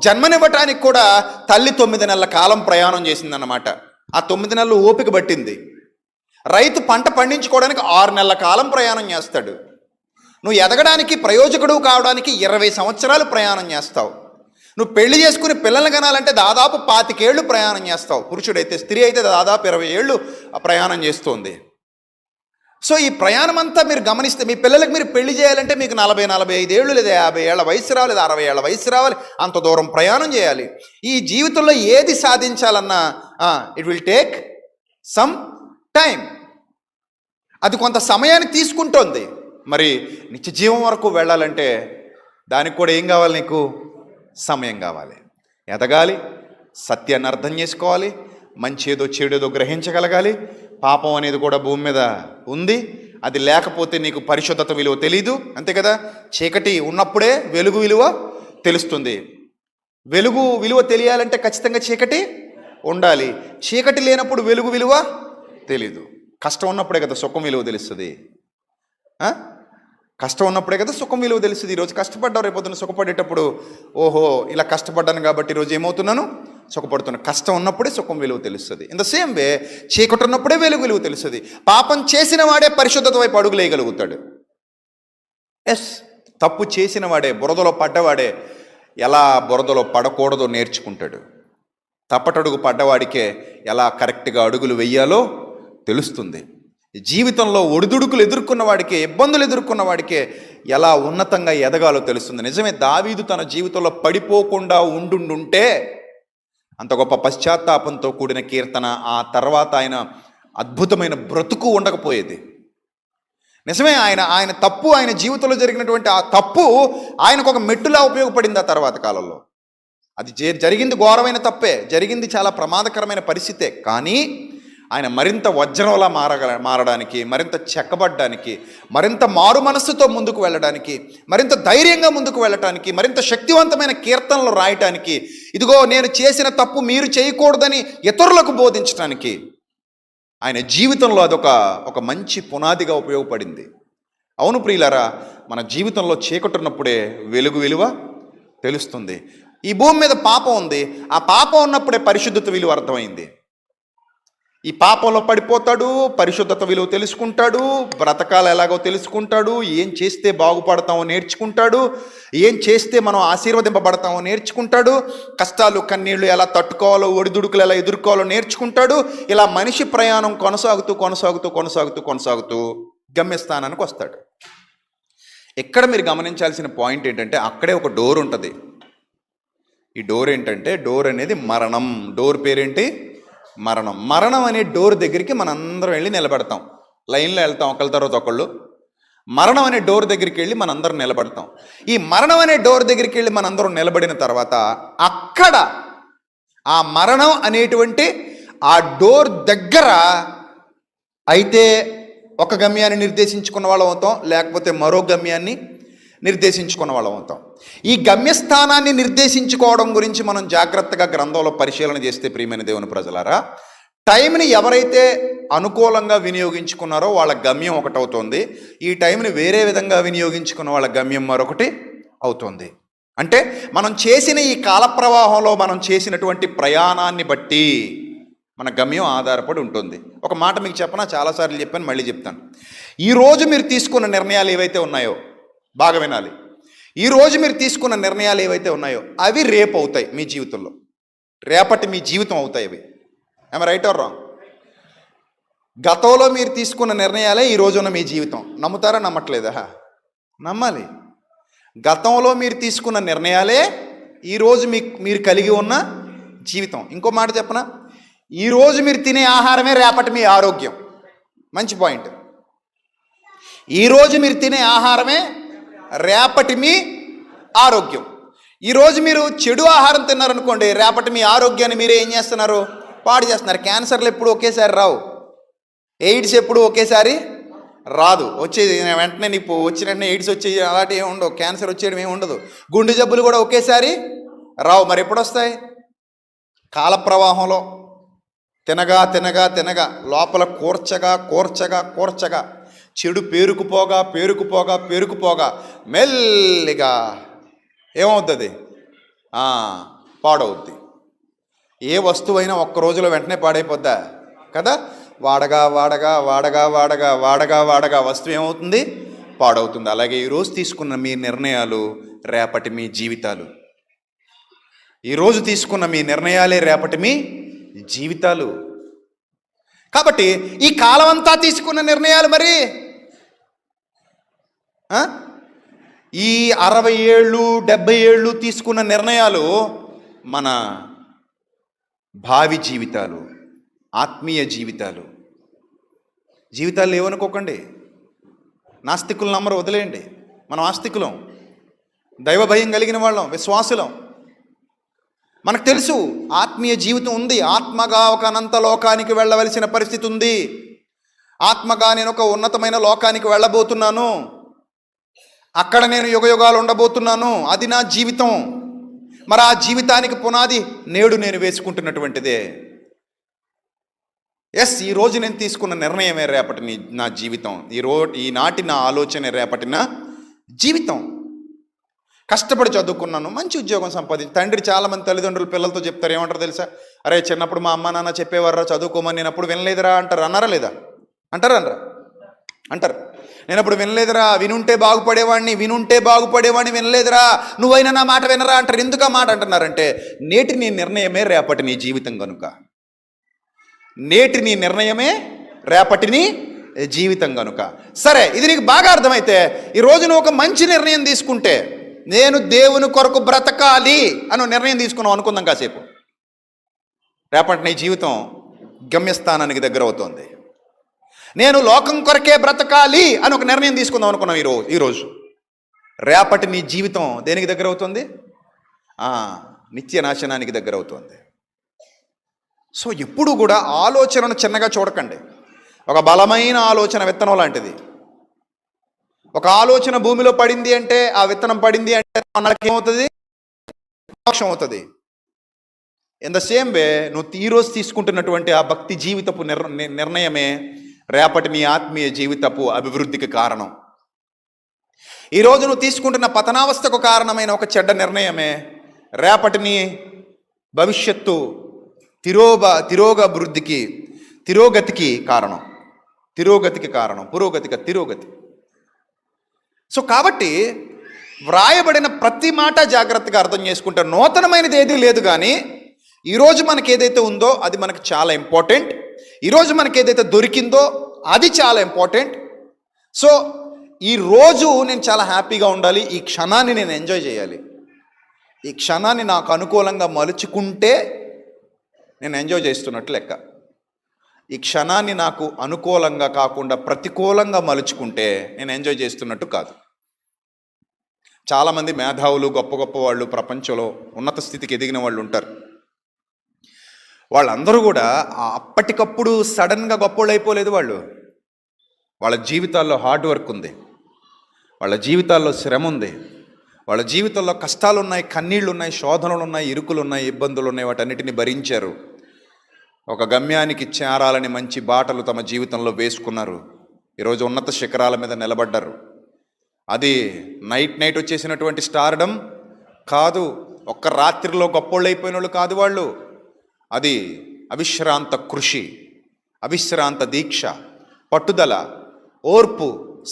జన్మనివ్వటానికి కూడా తల్లి 9 నెలల కాలం ప్రయాణం చేసిందన్నమాట. ఆ 9 నెలలు ఓపిక పట్టింది. రైతు పంట పండించుకోవడానికి 6 నెలల కాలం ప్రయాణం చేస్తాడు. నువ్వు ఎదగడానికి, ప్రయోజకుడు కావడానికి 20 సంవత్సరాలు ప్రయాణం చేస్తావు. నువ్వు పెళ్లి చేసుకుని పిల్లల్ని కనాలంటే దాదాపు 25 ఏళ్ళు ప్రయాణం చేస్తావు. పురుషుడైతే, స్త్రీ అయితే దాదాపు 20 ఏళ్ళు ప్రయాణం చేస్తుంది. సో ఈ ప్రయాణం అంతా మీరు గమనిస్తే, మీ పిల్లలకు మీరు పెళ్లి చేయాలంటే మీకు 40-45 ఏళ్ళు లేదా 50 ఏళ్ల వయసు రావాలి, లేదా 60 ఏళ్ల వయసు రావాలి. అంత దూరం ప్రయాణం చేయాలి. ఈ జీవితంలో ఏది సాధించాలన్నా it will take some time. అది కొంత సమయాన్ని తీసుకుంటోంది. మరి నిత్య జీవం వరకు వెళ్ళాలంటే దానికి కూడా ఏం కావాలి? నీకు సమయం కావాలి. ఎదగాలి, సత్యాన్ని అర్థం చేసుకోవాలి, మంచి ఏదో చెడేదో గ్రహించగలగాలి. పాపం అనేది కూడా భూమి మీద ఉంది, అది లేకపోతే నీకు పరిశుద్ధత విలువ తెలీదు, అంతే కదా. చీకటి ఉన్నప్పుడే వెలుగు విలువ తెలుస్తుంది. వెలుగు విలువ తెలియాలంటే ఖచ్చితంగా చీకటి ఉండాలి. చీకటి లేనప్పుడు వెలుగు విలువ తెలీదు. కష్టం ఉన్నప్పుడే కదా సుఖం విలువ తెలుస్తుంది. కష్టం ఉన్నప్పుడే కదా సుఖం విలువ తెలుస్తుంది. ఈరోజు కష్టపడ్డావు, రేపొద్దున సుఖపడేటప్పుడు ఓహో ఇలా కష్టపడ్డాను కాబట్టి ఈరోజు ఏమవుతున్నాను, సుఖపడుతున్నాను. కష్టం ఉన్నప్పుడే సుఖం విలువ తెలుస్తుంది. ఇన్ ద సేమ్ వే చీకటి ఉన్నప్పుడే వెలుగు విలువ తెలుస్తుంది. పాపం చేసిన వాడే పరిశుద్ధత వైపు అడుగులేయగలుగుతాడు. ఎస్, తప్పు చేసిన వాడే, బురదలో పడ్డవాడే ఎలా బురదలో పడకూడదో నేర్చుకుంటాడు. తప్పటడుగు పడ్డవాడికే ఎలా కరెక్ట్గా అడుగులు వెయ్యాలో తెలుస్తుంది. జీవితంలో ఒడిదుడుకులు ఎదుర్కొన్న వాడికే, ఇబ్బందులు ఎదుర్కొన్న వాడికే ఎలా ఉన్నతంగా ఎదగాలో తెలుస్తుంది. నిజమే, దావీదు తన జీవితంలో పడిపోకుండా ఉండుంటే అంత గొప్ప పశ్చాత్తాపంతో కూడిన కీర్తన, ఆ తర్వాత ఆయన అద్భుతమైన బ్రతుకు ఉండకపోయేది. నిజమే, ఆయన తప్పు, ఆయన జీవితంలో జరిగినటువంటి ఆ తప్పు ఆయనకు ఒక మెట్టులా ఉపయోగపడింది ఆ తర్వాత కాలంలో. అది జరిగింది ఘోరమైన తప్పే, జరిగింది చాలా ప్రమాదకరమైన పరిస్థితే. కానీ ఆయన మరింత వజ్రంలా మారడానికి, మరింత చెక్కబడ్డానికి, మరింత మారు మనస్సుతో ముందుకు వెళ్ళడానికి, మరింత ధైర్యంగా ముందుకు వెళ్ళటానికి, మరింత శక్తివంతమైన కీర్తనలు రాయటానికి, ఇదిగో నేను చేసిన తప్పు మీరు చేయకూడదని ఇతరులకు బోధించడానికి ఆయన జీవితంలో అదొక మంచి పునాదిగా ఉపయోగపడింది. అవును ప్రియులారా, మన జీవితంలో చీకటున్నప్పుడే వెలుగు విలువ తెలుస్తుంది. ఈ భూమి మీద పాపం ఉంది, ఆ పాపం ఉన్నప్పుడే పరిశుద్ధత విలువ అర్థమైంది. ఈ పాపంలో పడిపోతాడు, పరిశుద్ధత విలువ తెలుసుకుంటాడు, బ్రతకాలు ఎలాగో తెలుసుకుంటాడు, ఏం చేస్తే బాగుపడతామో నేర్చుకుంటాడు, ఏం చేస్తే మనం ఆశీర్వదింపబడతామో నేర్చుకుంటాడు, కష్టాలు కన్నీళ్లు ఎలా తట్టుకోవాలో, ఒడిదుడుకులు ఎలా ఎదుర్కోవాలో నేర్చుకుంటాడు. ఇలా మనిషి ప్రయాణం కొనసాగుతూ గమ్యస్థానానికి వస్తాడు. ఇక్కడ మీరు గమనించాల్సిన పాయింట్ ఏంటంటే, అక్కడే ఒక డోర్ ఉంటుంది. ఈ డోర్ ఏంటంటే, డోర్ అనేది మరణం. డోర్ పేరేంటి? మరణం. మరణం అనే డోర్ దగ్గరికి మనందరం వెళ్ళి నిలబడతాం. లైన్లో వెళ్తాం ఒకళ్ళ తర్వాత ఒకళ్ళు. మరణం అనే డోర్ దగ్గరికి వెళ్ళి మనందరం నిలబడతాం. ఈ మరణం అనే డోర్ దగ్గరికి వెళ్ళి మనందరం నిలబడిన తర్వాత అక్కడ ఆ మరణం అనేటువంటి ఆ డోర్ దగ్గర అయితే ఒక గమ్యాన్ని నిర్దేశించుకున్న వాళ్ళం అవుతాం, లేకపోతే మరో గమ్యాన్ని నిర్దేశించుకున్న వాళ్ళం అవుతాం. ఈ గమ్యస్థానాన్ని నిర్దేశించుకోవడం గురించి మనం జాగ్రత్తగా గ్రంథంలో పరిశీలన చేస్తే, ప్రియమైన దేవుని ప్రజలారా, టైంని ఎవరైతే అనుకూలంగా వినియోగించుకున్నారో వాళ్ళ గమ్యం ఒకటి అవుతుంది. ఈ టైంని వేరే విధంగా వినియోగించుకున్న వాళ్ళ గమ్యం మరొకటి అవుతుంది. అంటే మనం చేసిన ఈ కాల ప్రవాహంలో మనం చేసినటువంటి ప్రయాణాన్ని బట్టి మన గమ్యం ఆధారపడి ఉంటుంది. ఒక మాట మీకు చెప్పనా, చాలాసార్లు చెప్పాను, మళ్ళీ చెప్తాను. ఈరోజు మీరు తీసుకున్న నిర్ణయాలు ఏవైతే ఉన్నాయో బాగా వినాలి. ఈరోజు మీరు తీసుకున్న నిర్ణయాలు ఏవైతే ఉన్నాయో అవి రేపు అవుతాయి మీ జీవితంలో. రేపటి మీ జీవితం అవుతాయి అవి. ఏమ రైట్ ఆర్ రాంగ్? గతంలో మీరు తీసుకున్న నిర్ణయాలే ఈ రోజున్న మీ జీవితం. నమ్ముతారా నమ్మట్లేదా? నమ్మాలి. గతంలో మీరు తీసుకున్న నిర్ణయాలే ఈరోజు మీరు కలిగి ఉన్న జీవితం. ఇంకో మాట చెప్పనా, ఈరోజు మీరు తినే ఆహారమే రేపటి మీ ఆరోగ్యం. మంచి పాయింట్. ఈరోజు మీరు తినే ఆహారమే రేపటి మీ ఆరోగ్యం. ఈరోజు మీరు చెడు ఆహారం తిన్నారనుకోండి, రేపటి మీ ఆరోగ్యాన్ని మీరే ఏం చేస్తున్నారు? పాడు చేస్తున్నారు. క్యాన్సర్లు ఎప్పుడు ఒకేసారి రావు, ఎయిడ్స్ ఎప్పుడు ఒకేసారి రాదు. వచ్చేది వెంటనే నీకు వచ్చిన వెంటనే ఎయిడ్స్ వచ్చే అలాంటి ఏమి ఉండవు, క్యాన్సర్ వచ్చేయడం ఏమి ఉండదు, గుండె జబ్బులు కూడా ఒకేసారి రావు. మరి ఎప్పుడు వస్తాయి? కాల ప్రవాహంలో తినగా తినగా తినగా లోపల కూర్చగా చెడు పేరుకుపోగా మెల్లిగా ఏమవుతుంది? పాడవుద్ది. ఏ వస్తువైనా ఒక్క రోజులో వెంటనే పాడైపోద్దా కదా? వాడగా వస్తువు ఏమవుతుంది? పాడవుతుంది. అలాగే ఈరోజు తీసుకున్న మీ నిర్ణయాలు రేపటి మీ జీవితాలు. ఈరోజు తీసుకున్న మీ నిర్ణయాలే రేపటి మీ జీవితాలు. కాబట్టి ఈ కాలం అంతా తీసుకున్న నిర్ణయాలు మరి ఈ 60 ఏళ్ళు 70 ఏళ్ళు తీసుకున్న నిర్ణయాలు మన భావి జీవితాలు, ఆత్మీయ జీవితాలు ఏమనుకోకండి. నాస్తికులు నమ్మరు, వదిలేయండి. మనం ఆస్తికులం, దైవ భయం కలిగిన వాళ్ళం, విశ్వాసులం. మనకు తెలుసు ఆత్మీయ జీవితం ఉంది. ఆత్మగా ఒక అనంత లోకానికి వెళ్ళవలసిన పరిస్థితి ఉంది. ఆత్మగా నేను ఒక ఉన్నతమైన లోకానికి వెళ్ళబోతున్నాను, అక్కడ నేను యుగయుగాలు ఉండబోతున్నాను, అది నా జీవితం. మరి ఆ జీవితానికి పునాది నేడు నేను వేసుకుంటున్నటువంటిదే. ఈరోజు నేను తీసుకున్న నిర్ణయమే రేపటి నా జీవితం. ఈనాటి నా ఆలోచన రేపటి నా జీవితం. కష్టపడి చదువుకున్నాను, మంచి ఉద్యోగం సంపాదించి. తండ్రి చాలామంది తల్లిదండ్రులు పిల్లలతో చెప్తారు, ఏమంటారు తెలుసా? అరే చిన్నప్పుడు మా అమ్మ నాన్న చెప్పేవారా చదువుకోమని, నేను అప్పుడు వినలేదురా అంటారు. అన్నారా లేదా? అంటారా? అంటారు. నేను అప్పుడు వినలేదురా, వినుంటే బాగుపడేవాడిని వినలేదురా, నువ్వైనా నా మాట వినరా అంటారు. ఎందుకు ఆ మాట అంటున్నారంటే, నేటి నీ నిర్ణయమే రేపటి నీ జీవితం కనుక. నేటి నీ నిర్ణయమే రేపటి నీ జీవితం కనుక. సరే, ఇది నీకు బాగా అర్థమైతే ఈరోజు నువ్వు ఒక మంచి నిర్ణయం తీసుకుంటే, నేను దేవుని కొరకు బ్రతకాలి అని నిర్ణయం తీసుకున్నావు అనుకుందాం కాసేపు, రేపటి నీ జీవితం గమ్యస్థానానికి దగ్గర అవుతుంది. నేను లోకం కొరకే బ్రతకాలి అని ఒక నిర్ణయం తీసుకుందాం అనుకున్నాం ఈరోజు, రేపటి నీ జీవితం దేనికి దగ్గర అవుతుంది? నిత్య నాశనానికి దగ్గర అవుతుంది. సో ఎప్పుడు కూడా ఆలోచనను చిన్నగా చూడకండి. ఒక బలమైన ఆలోచన విత్తనం లాంటిది. ఒక ఆలోచన భూమిలో పడింది అంటే, ఆ విత్తనం పడింది అంటే ఏమవుతుంది? మోక్షం అవుతుంది. ఇన్ ద సేమ్ వే నువ్వు ఈరోజు తీసుకుంటున్నటువంటి ఆ భక్తి జీవితపు నిర్ణయమే రేపటి నీ ఆత్మీయ జీవితపు అభివృద్ధికి కారణం. ఈరోజు నువ్వు తీసుకుంటున్న పతనావస్థకు కారణమైన ఒక చెడ్డ నిర్ణయమే రేపటి నీ భవిష్యత్తు తిరోగతికి కారణం. తిరోగతి. సో కాబట్టి వ్రాయబడిన ప్రతి మాట జాగ్రత్తగా అర్థం చేసుకుంటే నూతనమైనది ఏదీ లేదు. కానీ ఈరోజు మనకి ఏదైతే ఉందో అది మనకు చాలా ఇంపార్టెంట్. ఈరోజు మనకి ఏదైతే దొరికిందో అది చాలా ఇంపార్టెంట్. సో ఈరోజు నేను చాలా హ్యాపీగా ఉండాలి, ఈ క్షణాన్ని నేను ఎంజాయ్ చేయాలి. ఈ క్షణాన్ని నాకు అనుకూలంగా మలుచుకుంటే నేను ఎంజాయ్ చేస్తున్నట్లు లెక్క. ఈ క్షణాన్ని నాకు అనుకూలంగా కాకుండా ప్రతికూలంగా మలుచుకుంటే నేను ఎంజాయ్ చేస్తున్నట్టు కాదు. చాలామంది మేధావులు, గొప్ప వాళ్ళు, ప్రపంచంలో ఉన్నత స్థితికి ఎదిగిన వాళ్ళు ఉంటారు. వాళ్ళందరూ కూడా అప్పటికప్పుడు సడన్గా గొప్పోళ్ళు అయిపోలేదు. వాళ్ళ జీవితాల్లో హార్డ్ వర్క్ ఉంది, వాళ్ళ జీవితాల్లో శ్రమ ఉంది, వాళ్ళ జీవితంలో కష్టాలు ఉన్నాయి, కన్నీళ్ళు ఉన్నాయి, శోధనలు ఉన్నాయి, ఇరుకులు ఉన్నాయి, ఇబ్బందులు ఉన్నాయి. వాటన్నిటిని భరించారు. ఒక గమ్యానికి చేరాలని మంచి బాటలు తమ జీవితంలో వేసుకున్నారు. ఈరోజు ఉన్నత శిఖరాల మీద నిలబడ్డారు. అది నైట్ వచ్చేసినటువంటి స్టార్డమ్ కాదు. ఒక్క రాత్రిలో గొప్పోళ్ళు అయిపోయిన వాళ్ళు కాదు వాళ్ళు. అది అవిశ్రాంత కృషి, అవిశ్రాంత దీక్ష, పట్టుదల, ఓర్పు,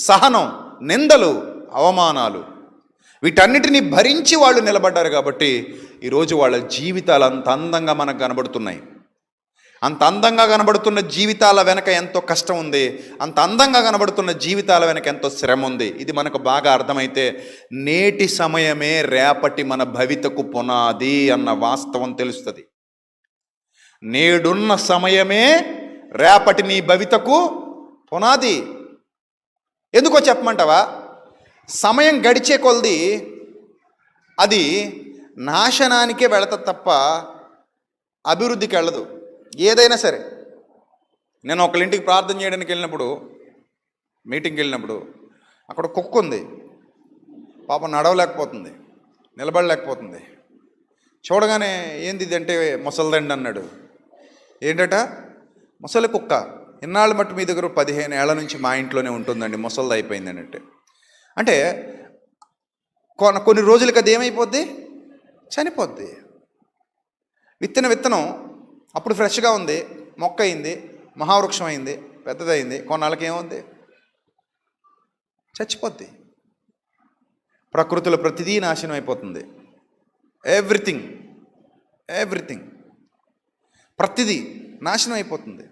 సహనం, నిందలు, అవమానాలు, వీటన్నిటిని భరించి వాళ్ళు నిలబడ్డారు. కాబట్టి ఈరోజు వాళ్ళ జీవితాలు అంత అందంగా మనకు కనబడుతున్నాయి. అంత అందంగా కనబడుతున్న జీవితాల వెనక ఎంతో కష్టం ఉంది, అంత అందంగా కనబడుతున్న జీవితాల వెనక ఎంతో శ్రమ ఉంది. ఇది మనకు బాగా అర్థమైతే నేటి సమయమే రేపటి మన భవితకు పునాది అన్న వాస్తవం తెలుస్తుంది. నేడున్న సమయమే రేపటి నీ భవితకు పునాది. ఎందుకో చెప్పమంటావా? సమయం గడిచే కొలది అది నాశనానికే వెళతా తప్ప అభివృద్ధికి వెళ్ళదు. ఏదైనా సరే, నేను ఒకళ్ళింటికి ప్రార్థన చేయడానికి వెళ్ళినప్పుడు, మీటింగ్కి వెళ్ళినప్పుడు, అక్కడ కుక్క ఉంది. పాపం నడవలేకపోతుంది, నిలబడలేకపోతుంది. చూడగానే ఏంది ఇది అంటే ముసలిదండి అన్నాడు. ఏంటట? ముసలి కుక్క. ఇన్నాళ్ళు మట్టు మీ దగ్గర 15 ఏళ్ల నుంచి మా ఇంట్లోనే ఉంటుందండి, ముసలిది అయిపోయింది అన్నట్టు. అంటే కొన్ని రోజులకి అది ఏమైపోద్ది? చనిపోద్ది. విత్తనం అప్పుడు ఫ్రెష్గా ఉంది, మొక్క అయింది, మహావృక్షం అయింది, పెద్దదైంది. కొన్నాళ్ళకి ఏమవుద్ది? చచ్చిపోద్ది. ప్రకృతిలో ప్రతిదీ నాశనం అయిపోతుంది. ఎవ్రీథింగ్ ప్రతిదీ నాశనం అయిపోతుంది.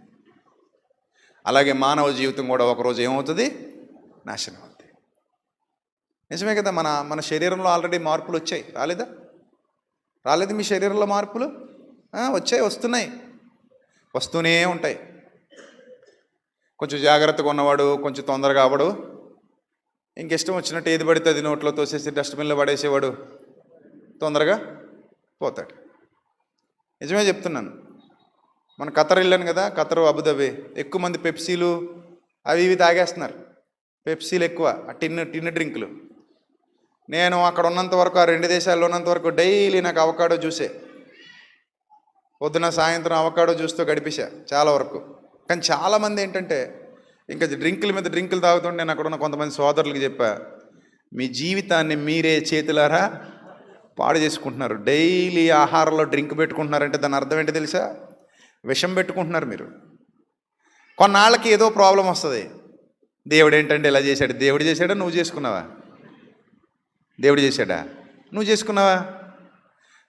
అలాగే మానవ జీవితం కూడా ఒకరోజు ఏమవుతుంది? నాశనం అవుతుంది. నిజమే కదా? మన శరీరంలో ఆల్రెడీ మార్పులు వచ్చాయి. రాలేదు మీ శరీరంలో మార్పులు? వచ్చాయి, వస్తూనే ఉంటాయి. కొంచెం జాగ్రత్తగా ఉన్నవాడు కొంచెం తొందరగా అవడు. ఇంకిష్టం వచ్చినట్టు ఏది పడితే అది నోట్లో తోసేసి డస్ట్బిన్లో పడేసేవాడు తొందరగా పోతాడు. నిజమే చెప్తున్నాను. మన ఖతర్ వెళ్ళాను కదా, ఖతర్, అబుదాబి. ఎక్కువ మంది పెప్సీలు, అవి ఇవి తాగేస్తున్నారు. పెప్సీలు ఎక్కువ, ఆ టిన్ను డ్రింకులు. నేను అక్కడ ఉన్నంత వరకు, ఆ 2 దేశాల్లో ఉన్నంత వరకు డైలీ నాకు అవకాడో జ్యూసే. పొద్దున సాయంత్రం అవకాడో జ్యూస్తో గడిపేశా చాలా వరకు. కానీ చాలామంది ఏంటంటే ఇంకా డ్రింకుల మీద డ్రింకులు తాగుతుంటే నేను అక్కడ ఉన్న కొంతమంది సోదరులకు చెప్పా, మీ జీవితాన్ని మీరే చేతులారా పాడు చేసుకుంటున్నారు. డైలీ ఆహారంలో డ్రింక్ పెట్టుకుంటున్నారంటే దాని అర్థం ఏంటి తెలుసా? విషం పెట్టుకుంటున్నారు మీరు. కొన్నాళ్ళకి ఏదో ప్రాబ్లం వస్తుంది. దేవుడు ఏంటంటే ఇలా చేశాడు. దేవుడు చేశాడా? నువ్వు చేసుకున్నావా? దేవుడు చేశాడా? నువ్వు చేసుకున్నావా?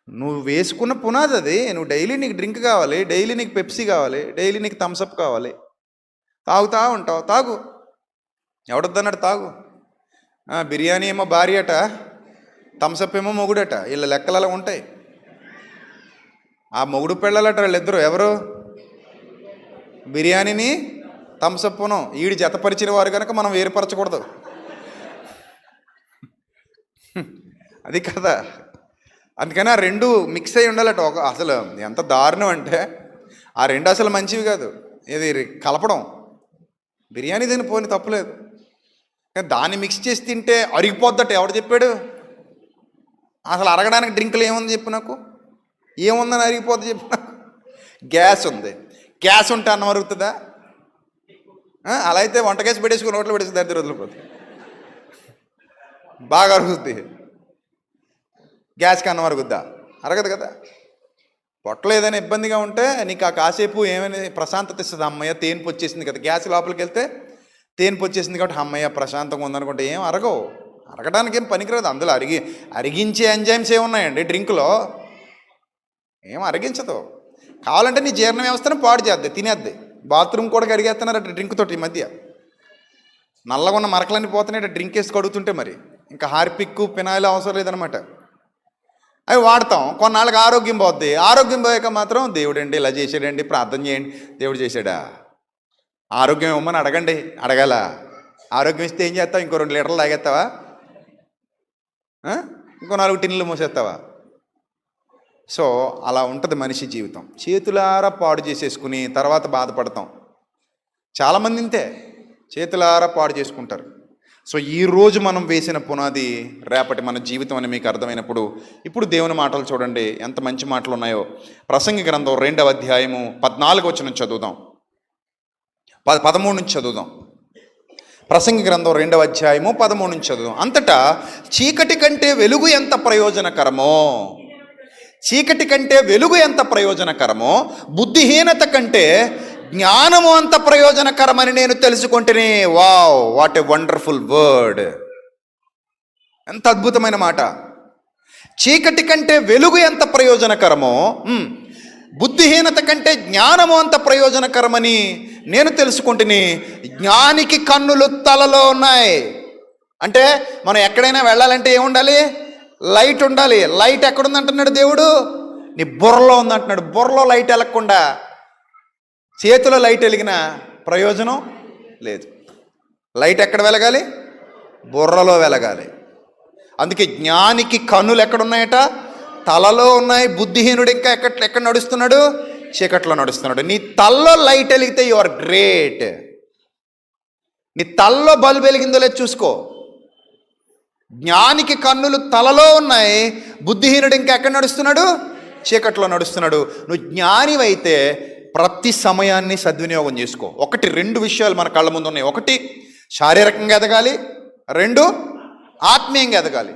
నువ్వు వేసుకున్న పునాది అది. నువ్వు డైలీ నీకు డ్రింక్ కావాలి, డైలీ నీకు పెప్సీ కావాలి, డైలీ నీకు థమ్సప్ కావాలి, తాగుతా ఉంటావు. తాగు, ఎవడొద్దన్నాడు? తాగు. బిర్యానీ ఏమో భార్య అట, థమ్సప్ ఏమో మొగుడట. వీళ్ళ లెక్కలు అలా ఉంటాయి. ఆ మొగుడు పెళ్ళాలట వీళ్ళిద్దరు. ఎవరు? బిర్యానీని థమ్సప్ను ఈడు జతపరిచిన వారు కనుక మనం వేరుపరచకూడదు. అది కదా. అందుకని ఆ 2 మిక్స్ అయి ఉండాలట. అసలు ఎంత దారుణం అంటే ఆ 2 అసలు మంచివి కాదు. ఇది కలపడం. బిర్యానీ తిని పోని తప్పులేదు, కానీ దాన్ని మిక్స్ చేసి తింటే అరిగిపోద్దట. ఎవడు చెప్పాడు? అసలు అరగడానికి డ్రింకులు ఏముంది చెప్పు నాకు? ఏముందని అరిగిపోద్ది చెప్పు నాకు? గ్యాస్ ఉంది. గ్యాస్ ఉంటే అన్నం అరుగుతుందా? అలా అయితే వంట గ్యాస్ పెట్టేసుకుని నోట్లో పెట్టేసి దరిద్ర వదిలిపోతుంది. బాగా అరుగుద్ది. గ్యాస్కి అన్నం అరుగుద్దా? అరగదు కదా. పొట్టలో ఏదైనా ఇబ్బందిగా ఉంటే నీకు ఆ కాసేపు ఏమైనా ప్రశాంతత ఇస్తుంది. అమ్మయ్య తేన్పు వచ్చేసింది కదా. గ్యాస్ లోపలికి వెళ్తే తేన్పు వచ్చేసింది కాబట్టి అమ్మయ్య ప్రశాంతంగా ఉందనుకుంటే ఏం అరగవు. అరగడానికి ఏం పనికిరాదు. అందులో అరిగించే ఎంజైమ్స్ ఏమున్నాయండి డ్రింకులో? ఏం అరిగించదు. కావాలంటే నీ జీర్ణ వ్యవస్థను పాడు చేద్ది, తినేద్ది. బాత్రూమ్ కూడా కడిగేస్తున్నారు అట్లా డ్రింక్ తోటి. ఈ మధ్య నల్లగా ఉన్న మరకలన్నీ పోతున్నాయి డ్రింక్ వేసి కడుగుతుంటే. మరి ఇంకా హార్పిక్ పినాయిల్ అవసరం లేదనమాట. అవి వాడతాం, కొన్నాళ్ళకి ఆరోగ్యం పోద్ది. ఆరోగ్యం పోయాక మాత్రం దేవుడండి ఇలా చేసాడండి, ప్రార్థన చేయండి. దేవుడు చేశాడా? ఆరోగ్యం ఇవ్వమని అడగండి. అడగాల? ఆరోగ్యం ఇస్తే ఏం చేస్తావు? ఇంకో 2 లీటర్లు తాగేస్తావా? ఇంకో 4 టిన్నులు మోసేస్తావా? సో అలా ఉంటుంది మనిషి జీవితం. చేతులారా పాడు చేసేసుకుని తర్వాత బాధపడతాం. చాలామంది ఇంతే చేతులారా పాడు చేసుకుంటారు. సో ఈరోజు మనం వేసిన పునాది రేపటి మన జీవితం అని మీకు అర్థమైనప్పుడు ఇప్పుడు దేవుని మాటలు చూడండి ఎంత మంచి మాటలు ఉన్నాయో. ప్రసంగి గ్రంథం 2వ అధ్యాయము 14వ వచనం చదువుదాం. 13 నుంచి చదువుదాం. ప్రసంగి గ్రంథం 2వ అధ్యాయము 13 నుంచి చదువుదాం. అంతటా చీకటి కంటే వెలుగు ఎంత ప్రయోజనకరమో, చీకటి కంటే వెలుగు ఎంత ప్రయోజనకరమో, బుద్ధిహీనత కంటే జ్ఞానము అంత ప్రయోజనకరమని నేను తెలుసుకుంటేనే. Wow, what a wonderful word! ఎంత అద్భుతమైన మాట. చీకటి కంటే వెలుగు ఎంత ప్రయోజనకరమో, బుద్ధిహీనత కంటే జ్ఞానము అంత ప్రయోజనకరమని నేను తెలుసుకుంటేనే. జ్ఞానికి కన్నులు తలలో ఉన్నాయి. అంటే మనం ఎక్కడైనా వెళ్ళాలంటే ఏముండాలి? లైట్ ఉండాలి. లైట్ ఎక్కడుందంటున్నాడు దేవుడు? నీ బుర్రలో ఉందంటున్నాడు. బుర్రలో లైట్ వెలగకుండా చేతిలో లైట్ వెలిగిన ప్రయోజనం లేదు. లైట్ ఎక్కడ వెలగాలి? బుర్రలో వెలగాలి. అందుకే జ్ఞానికి కన్నులు ఎక్కడున్నాయట? తలలో ఉన్నాయి. బుద్ధిహీనుడు ఇంకా ఎక్కడ నడుస్తున్నాడు? చీకట్లో నడుస్తున్నాడు. నీ తల్లో లైట్ వెలిగితే యు ఆర్ గ్రేట్. నీ తల్లో బల్బు వెలిగిందో లేదు చూసుకో. జ్ఞానికి కన్నులు తలలో ఉన్నాయి, బుద్ధిహీనుడు ఇంకా ఎక్కడ నడుస్తున్నాడు? చీకట్లో నడుస్తున్నాడు. నువ్వు జ్ఞానివైతే ప్రతి సమయాన్ని సద్వినియోగం చేసుకో. 2 విషయాలు మన కళ్ళ ముందు ఉన్నాయి. 1 శారీరకంగా ఎదగాలి, 2 ఆత్మీయంగా ఎదగాలి.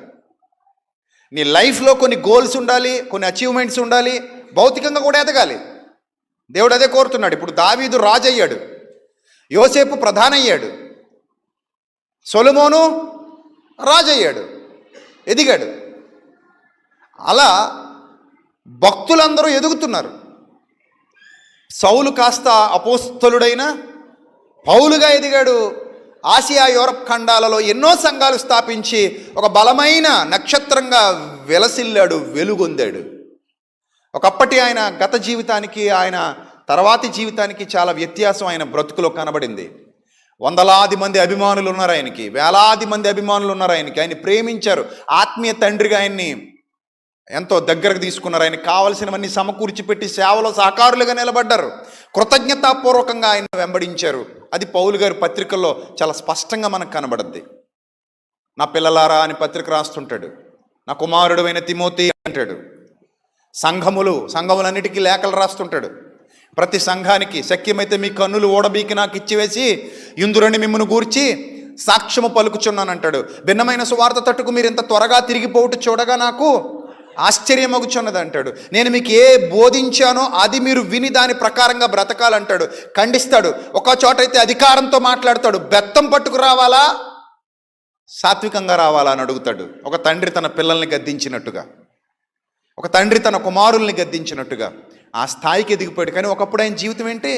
నీ లైఫ్లో కొన్ని గోల్స్ ఉండాలి, కొన్ని అచీవ్మెంట్స్ ఉండాలి, భౌతికంగా కూడా ఎదగాలి. దేవుడు అదే కోరుతున్నాడు. ఇప్పుడు దావీదు రాజు అయ్యాడు, యోసేపు ప్రధాని అయ్యాడు, సొలొమోను రాజు అయ్యాడు, ఎదిగాడు. అలా భక్తులందరూ ఎదుగుతున్నారు. సౌలు కాస్త అపోస్తలుడైన పౌలుగా ఎదిగాడు. ఆసియా యూరప్ ఖండాలలో ఎన్నో సంఘాలు స్థాపించి ఒక బలమైన నక్షత్రంగా వెలసిల్లాడు, వెలుగొందాడు. ఒకప్పటి ఆయన గత జీవితానికి ఆయన తర్వాతి జీవితానికి చాలా వ్యత్యాసం ఆయన బ్రతుకులో కనబడింది. వందలాది మంది అభిమానులు ఉన్నారు ఆయనకి, వేలాది మంది అభిమానులు ఉన్నారు ఆయనకి. ఆయన ప్రేమించారు, ఆత్మీయ తండ్రిగా ఆయన్ని ఎంతో దగ్గరకు తీసుకున్నారు. ఆయనకు కావలసినవన్నీ సమకూర్చి పెట్టి సేవలో సహకారులుగా నిలబడ్డారు. కృతజ్ఞతాపూర్వకంగా ఆయన వెంబడించారు. అది పౌలు గారి పత్రికల్లో చాలా స్పష్టంగా మనకు కనబడుద్ది. నా పిల్లలారా అని పత్రిక రాస్తుంటాడు. నా కుమారుడు అయిన తిమోతి అంటాడు. సంఘములన్నిటికీ లేఖలు రాస్తుంటాడు. ప్రతి సంఘానికి శక్యమైతే మీ కన్నులు ఓడబీకి నాకు ఇచ్చివేసి ఇందురని మిమ్మల్ని గూర్చి సాక్ష్యము పలుకుచున్నానంటాడు. భిన్నమైన సువార్త తట్టుకు మీరు ఇంత త్వరగా తిరిగిపోవుట చూడగా నాకు ఆశ్చర్యమగుచున్నది అంటాడు. నేను మీకు ఏ బోధించానో అది మీరు విని దాని ప్రకారంగా బ్రతకాలంటాడు. ఖండిస్తాడు. ఒక చోట అయితే అధికారంతో మాట్లాడతాడు. బెత్తం పట్టుకు రావాలా, సాత్వికంగా రావాలా అని అడుగుతాడు. ఒక తండ్రి తన పిల్లల్ని గద్దించినట్టుగా, ఒక తండ్రి తన కుమారుల్ని గద్దించినట్టుగా ఆ స్థాయికి ఎదిగిపోయాడు. కానీ ఒకప్పుడు ఆయన జీవితం ఏంటి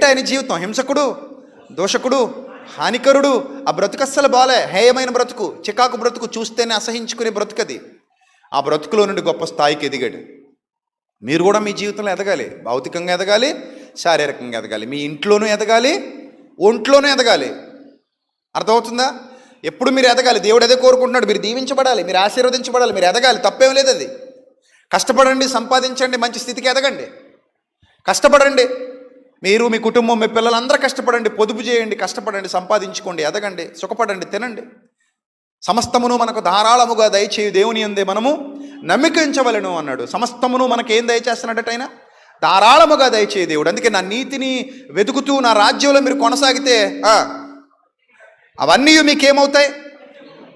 ఆయన జీవితం? హింసకుడు, దోషకుడు, హానికరుడు. ఆ బ్రతుకు అస్సలు బాలే, హేయమైన బ్రతుకు, చికాకు బ్రతుకు, చూస్తేనే అసహించుకునే బ్రతుకది. ఆ బ్రతుకులో నుండి గొప్ప స్థాయికి ఎదిగాడు. మీరు కూడా మీ జీవితంలో ఎదగాలి. భౌతికంగా ఎదగాలి, శారీరకంగా ఎదగాలి, మీ ఇంట్లోనూ ఎదగాలి, ఒంట్లోనూ ఎదగాలి. అర్థమవుతుందా? ఎప్పుడు మీరు ఎదగాలి. దేవుడు అదే కోరుకుంటున్నాడు. మీరు దీవించబడాలి, మీరు ఆశీర్వదించబడాలి, మీరు ఎదగాలి. తప్పేం లేదు. అది కష్టపడండి, సంపాదించండి, మంచి స్థితికి ఎదగండి. కష్టపడండి, మీరు, మీ కుటుంబం, మీ పిల్లలందరూ కష్టపడండి, పొదుపు చేయండి, కష్టపడండి, సంపాదించుకోండి, ఎదగండి, సుఖపడండి, తినండి. సమస్తమును మనకు ధారాళముగా దయచేయు దేవుని యందే మనము నమ్మిక ఉంచవలెను అన్నాడు. సమస్తమును మనకి ఏం దయచేస్తున్నాడట ఆయన? ధారాళముగా దయచేయు దేవుడు. అందుకే నా నీతిని వెతుకుతూ నా రాజ్యంలో మీరు కొనసాగితే అవన్నీ మీకేమవుతాయి?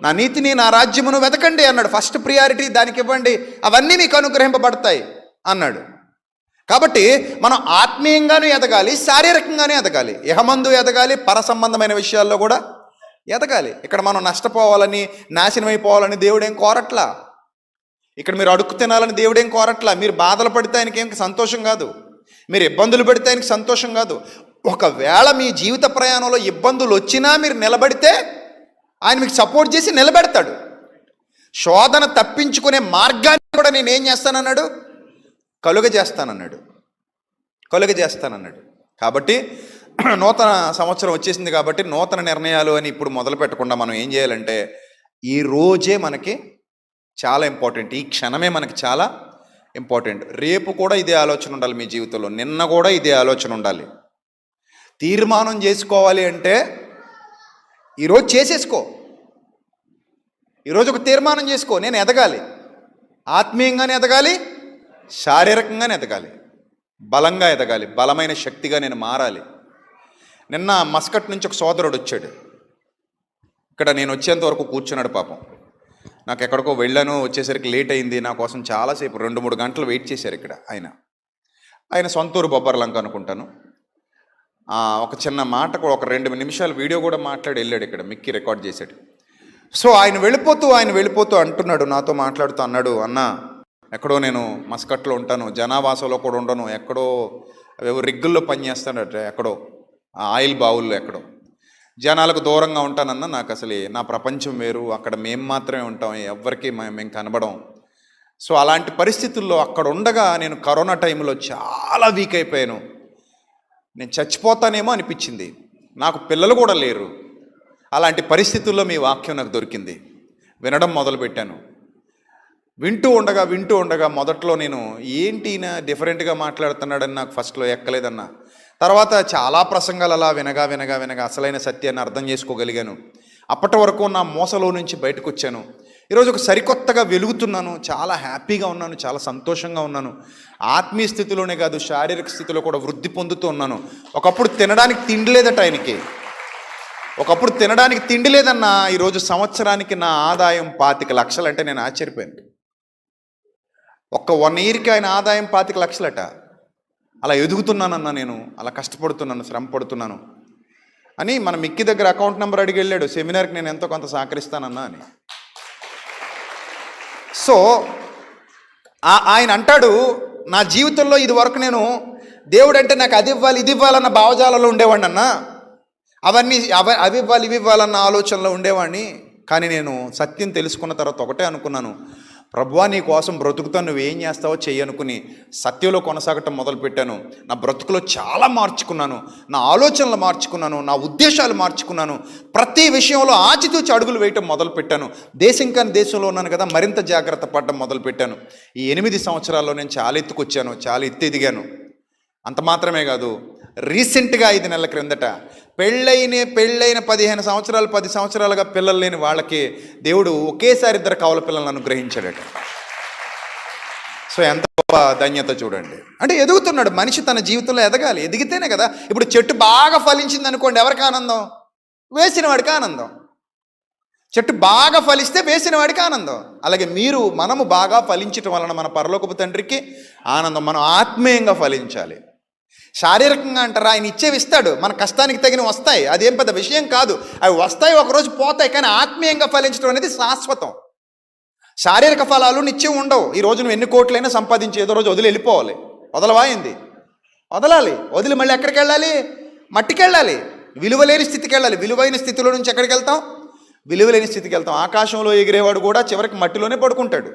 నా నీతిని, నా రాజ్యమును వెతకండి అన్నాడు. ఫస్ట్ ప్రియారిటీ దానికి ఇవ్వండి, అవన్నీ మీకు అనుగ్రహింపబడతాయి అన్నాడు. కాబట్టి మనం ఆత్మీయంగానూ ఎదగాలి, శారీరకంగానూ ఎదగాలి, ఇహమందు ఎదగాలి, పర సంబంధమైన విషయాల్లో కూడా ఎదగాలి. ఇక్కడ మనం నష్టపోవాలని, నాశనం అయిపోవాలని దేవుడేం కోరట్లా. ఇక్కడ మీరు అడుక్కు తినాలని దేవుడేం కోరట్లా. మీరు బాధలు పడితే ఆయనకి ఏం సంతోషం కాదు, మీరు ఇబ్బందులు పడితే ఆయనకి సంతోషం కాదు. ఒకవేళ మీ జీవిత ప్రయాణంలో ఇబ్బందులు వచ్చినా మీరు నిలబడితే ఆయన మీకు సపోర్ట్ చేసి నిలబెడతాడు. శోధన తప్పించుకునే మార్గాన్ని కూడా నేనేం చేస్తానన్నాడు? కలుగజేస్తానన్నాడు. కాబట్టి నూతన సంవత్సరం వచ్చేసింది కాబట్టి నూతన నిర్ణయాలు అని ఇప్పుడు మొదలు పెట్టకుండా మనం ఏం చేయాలంటే, ఈ రోజే మనకి చాలా ఇంపార్టెంట్. ఈ క్షణమే మనకి చాలా ఇంపార్టెంట్. రేపు కూడా ఇదే ఆలోచన ఉండాలి మీ జీవితంలో, నిన్న కూడా ఇదే ఆలోచన ఉండాలి. తీర్మానం చేసుకోవాలి అంటే ఈరోజు చేసేసుకో. ఈరోజు ఒక తీర్మానం చేసుకో, నేను ఎదగాలి, ఆత్మీయంగానే ఎదగాలి, శారీరకంగానే ఎదగాలి, బలంగా ఎదగాలి, బలమైన శక్తిగా నేను మారాలి. నిన్న మస్కట్ నుంచి ఒక సోదరుడు వచ్చాడు. ఇక్కడ నేను వచ్చేంత వరకు కూర్చున్నాడు. పాపం నాకు ఎక్కడికో వెళ్ళాను, వచ్చేసరికి లేట్ అయింది. నా కోసం చాలాసేపు 2-3 గంటలు వెయిట్ చేశారు ఇక్కడ. ఆయన సొంతూరు బొబ్బర్లంక అనుకుంటాను. ఒక చిన్న మాట కూడా, ఒక 2 నిమిషాలు వీడియో కూడా మాట్లాడి వెళ్ళాడు. ఇక్కడ మిక్కి రికార్డ్ చేశాడు. సో ఆయన వెళ్ళిపోతూ అంటున్నాడు, నాతో మాట్లాడుతూ అన్నాడు, అన్న ఎక్కడో నేను మస్కట్లో ఉంటాను, జనావాసంలో కూడా ఉండను, ఎక్కడో రిగ్గుల్లో పనిచేస్తానట, ఎక్కడో ఆయిల్ బావుల్లో ఎక్కడో జనాలకు దూరంగా ఉంటానన్నా. నాకు అసలు నా ప్రపంచం వేరు, అక్కడ మేము మాత్రమే ఉంటాం, ఎవ్వరికి మేము కనబడం. సో అలాంటి పరిస్థితుల్లో అక్కడ ఉండగా నేను కరోనా టైంలో చాలా వీక్ అయిపోయాను. నేను చచ్చిపోతానేమో అనిపించింది. నాకు పిల్లలు కూడా లేరు. అలాంటి పరిస్థితుల్లో మీ వాక్యం నాకు దొరికింది. వినడం మొదలుపెట్టాను. వింటూ ఉండగా మొదట్లో నేను ఏంటి ఈయన డిఫరెంట్గా మాట్లాడుతున్నాడని నాకు ఫస్ట్లో ఎక్కలేదన్నా. తర్వాత చాలా ప్రసంగాలు అలా వినగా అసలైన సత్యాన్ని అర్థం చేసుకోగలిగాను. అప్పటి వరకు నా మోసలో నుంచి బయటకు వచ్చాను. ఈరోజు ఒక సరికొత్తగా వెలుగుతున్నాను. చాలా హ్యాపీగా ఉన్నాను, చాలా సంతోషంగా ఉన్నాను. ఆత్మీయ స్థితిలోనే కాదు, శారీరక స్థితిలో కూడా వృద్ధి పొందుతూ ఉన్నాను. ఒకప్పుడు తినడానికి తిండి లేదట ఆయనకి. ఒకప్పుడు తినడానికి తిండి లేదన్నా. ఈరోజు సంవత్సరానికి నా ఆదాయం 25 లక్షలు. అంటే నేను ఆశ్చర్యపోయాను. ఒక్క 1 ఇయర్కి ఆయన ఆదాయం 25 లక్షలట. అలా ఎదుగుతున్నానన్నా, నేను అలా కష్టపడుతున్నాను, శ్రమ పడుతున్నాను అని మన మిక్కి దగ్గర అకౌంట్ నెంబర్ అడిగి వెళ్ళాడు. సెమినార్కి నేను ఎంతో కొంత సహకరిస్తానన్నా అని. సో ఆయన అంటాడు, నా జీవితంలో ఇది వరకు నేను దేవుడు అంటే నాకు అది ఇవ్వాలి ఇది ఇవ్వాలన్న భావజాలలో ఉండేవాడిని అన్న, అవి ఇవ్వాలి ఇవి ఇవ్వాలన్న ఆలోచనలో ఉండేవాడిని. కానీ నేను సత్యం తెలుసుకున్న తర్వాత ఒకటే అనుకున్నాను, ప్రభువా నీ కోసం బ్రతుకుతాను, నువ్వేం చేస్తావో చెయ్యి అనుకుని సత్యంలో కొనసాగటం మొదలుపెట్టాను. నా బ్రతుకులో చాలా మార్చుకున్నాను, నా ఆలోచనలు మార్చుకున్నాను, నా ఉద్దేశాలు మార్చుకున్నాను. ప్రతి విషయంలో ఆచితూచి అడుగులు వేయటం మొదలుపెట్టాను. దేశం కాని దేశంలో ఉన్నాను కదా, మరింత జాగ్రత్త పడటం మొదలుపెట్టాను. ఈ 8 సంవత్సరాల్లో నేను చాలా ఎత్తుకొచ్చాను, చాలా ఎత్తు ఎదిగాను. అంత మాత్రమే కాదు, రీసెంట్గా 5 నెలల క్రిందట పెళ్ళైన 15 సంవత్సరాలు 10 సంవత్సరాలుగా పిల్లలు లేని వాళ్ళకి దేవుడు ఒకేసారి 2 కవల పిల్లలను అనుగ్రహించాడట. సో ఎంత గొప్ప ధన్యత చూడండి. అంటే ఎదుగుతున్నాడు మనిషి, తన జీవితంలో ఎదగాలి. ఎదిగితేనే కదా. ఇప్పుడు చెట్టు బాగా ఫలించింది అనుకోండి, ఎవరికి ఆనందం? వేసిన వాడికి ఆనందం. చెట్టు బాగా ఫలిస్తే వేసిన వాడికి ఆనందం. అలాగే మనము బాగా ఫలించటం వలన మన పరలోకపు తండ్రికి ఆనందం. మనం ఆత్మీయంగా ఫలించాలి. శారీరకంగా అంటారా, ఆయన ఇచ్చేవి ఇస్తాడు, మన కష్టానికి తగినవి వస్తాయి, అదేం పెద్ద విషయం కాదు. అవి వస్తాయి, ఒకరోజు పోతాయి. కానీ ఆత్మీయంగా ఫలించడం అనేది శాశ్వతం. శారీరక ఫలాలు నిత్యం ఉండవు. ఈ రోజు నువ్వు ఎన్ని కోట్లైనా సంపాదించి ఏదో రోజు వదిలి వెళ్ళిపోవాలి. వదలవాయింది, వదలాలి. వదిలి మళ్ళీ ఎక్కడికి వెళ్ళాలి? మట్టికి వెళ్ళాలి. విలువలేని స్థితికి వెళ్ళాలి. విలువైన స్థితిలో నుంచి ఎక్కడికి వెళ్తాం? విలువలేని స్థితికి వెళ్తాం. ఆకాశంలో ఎగిరేవాడు కూడా చివరికి మట్టిలోనే పడుకుంటాడు.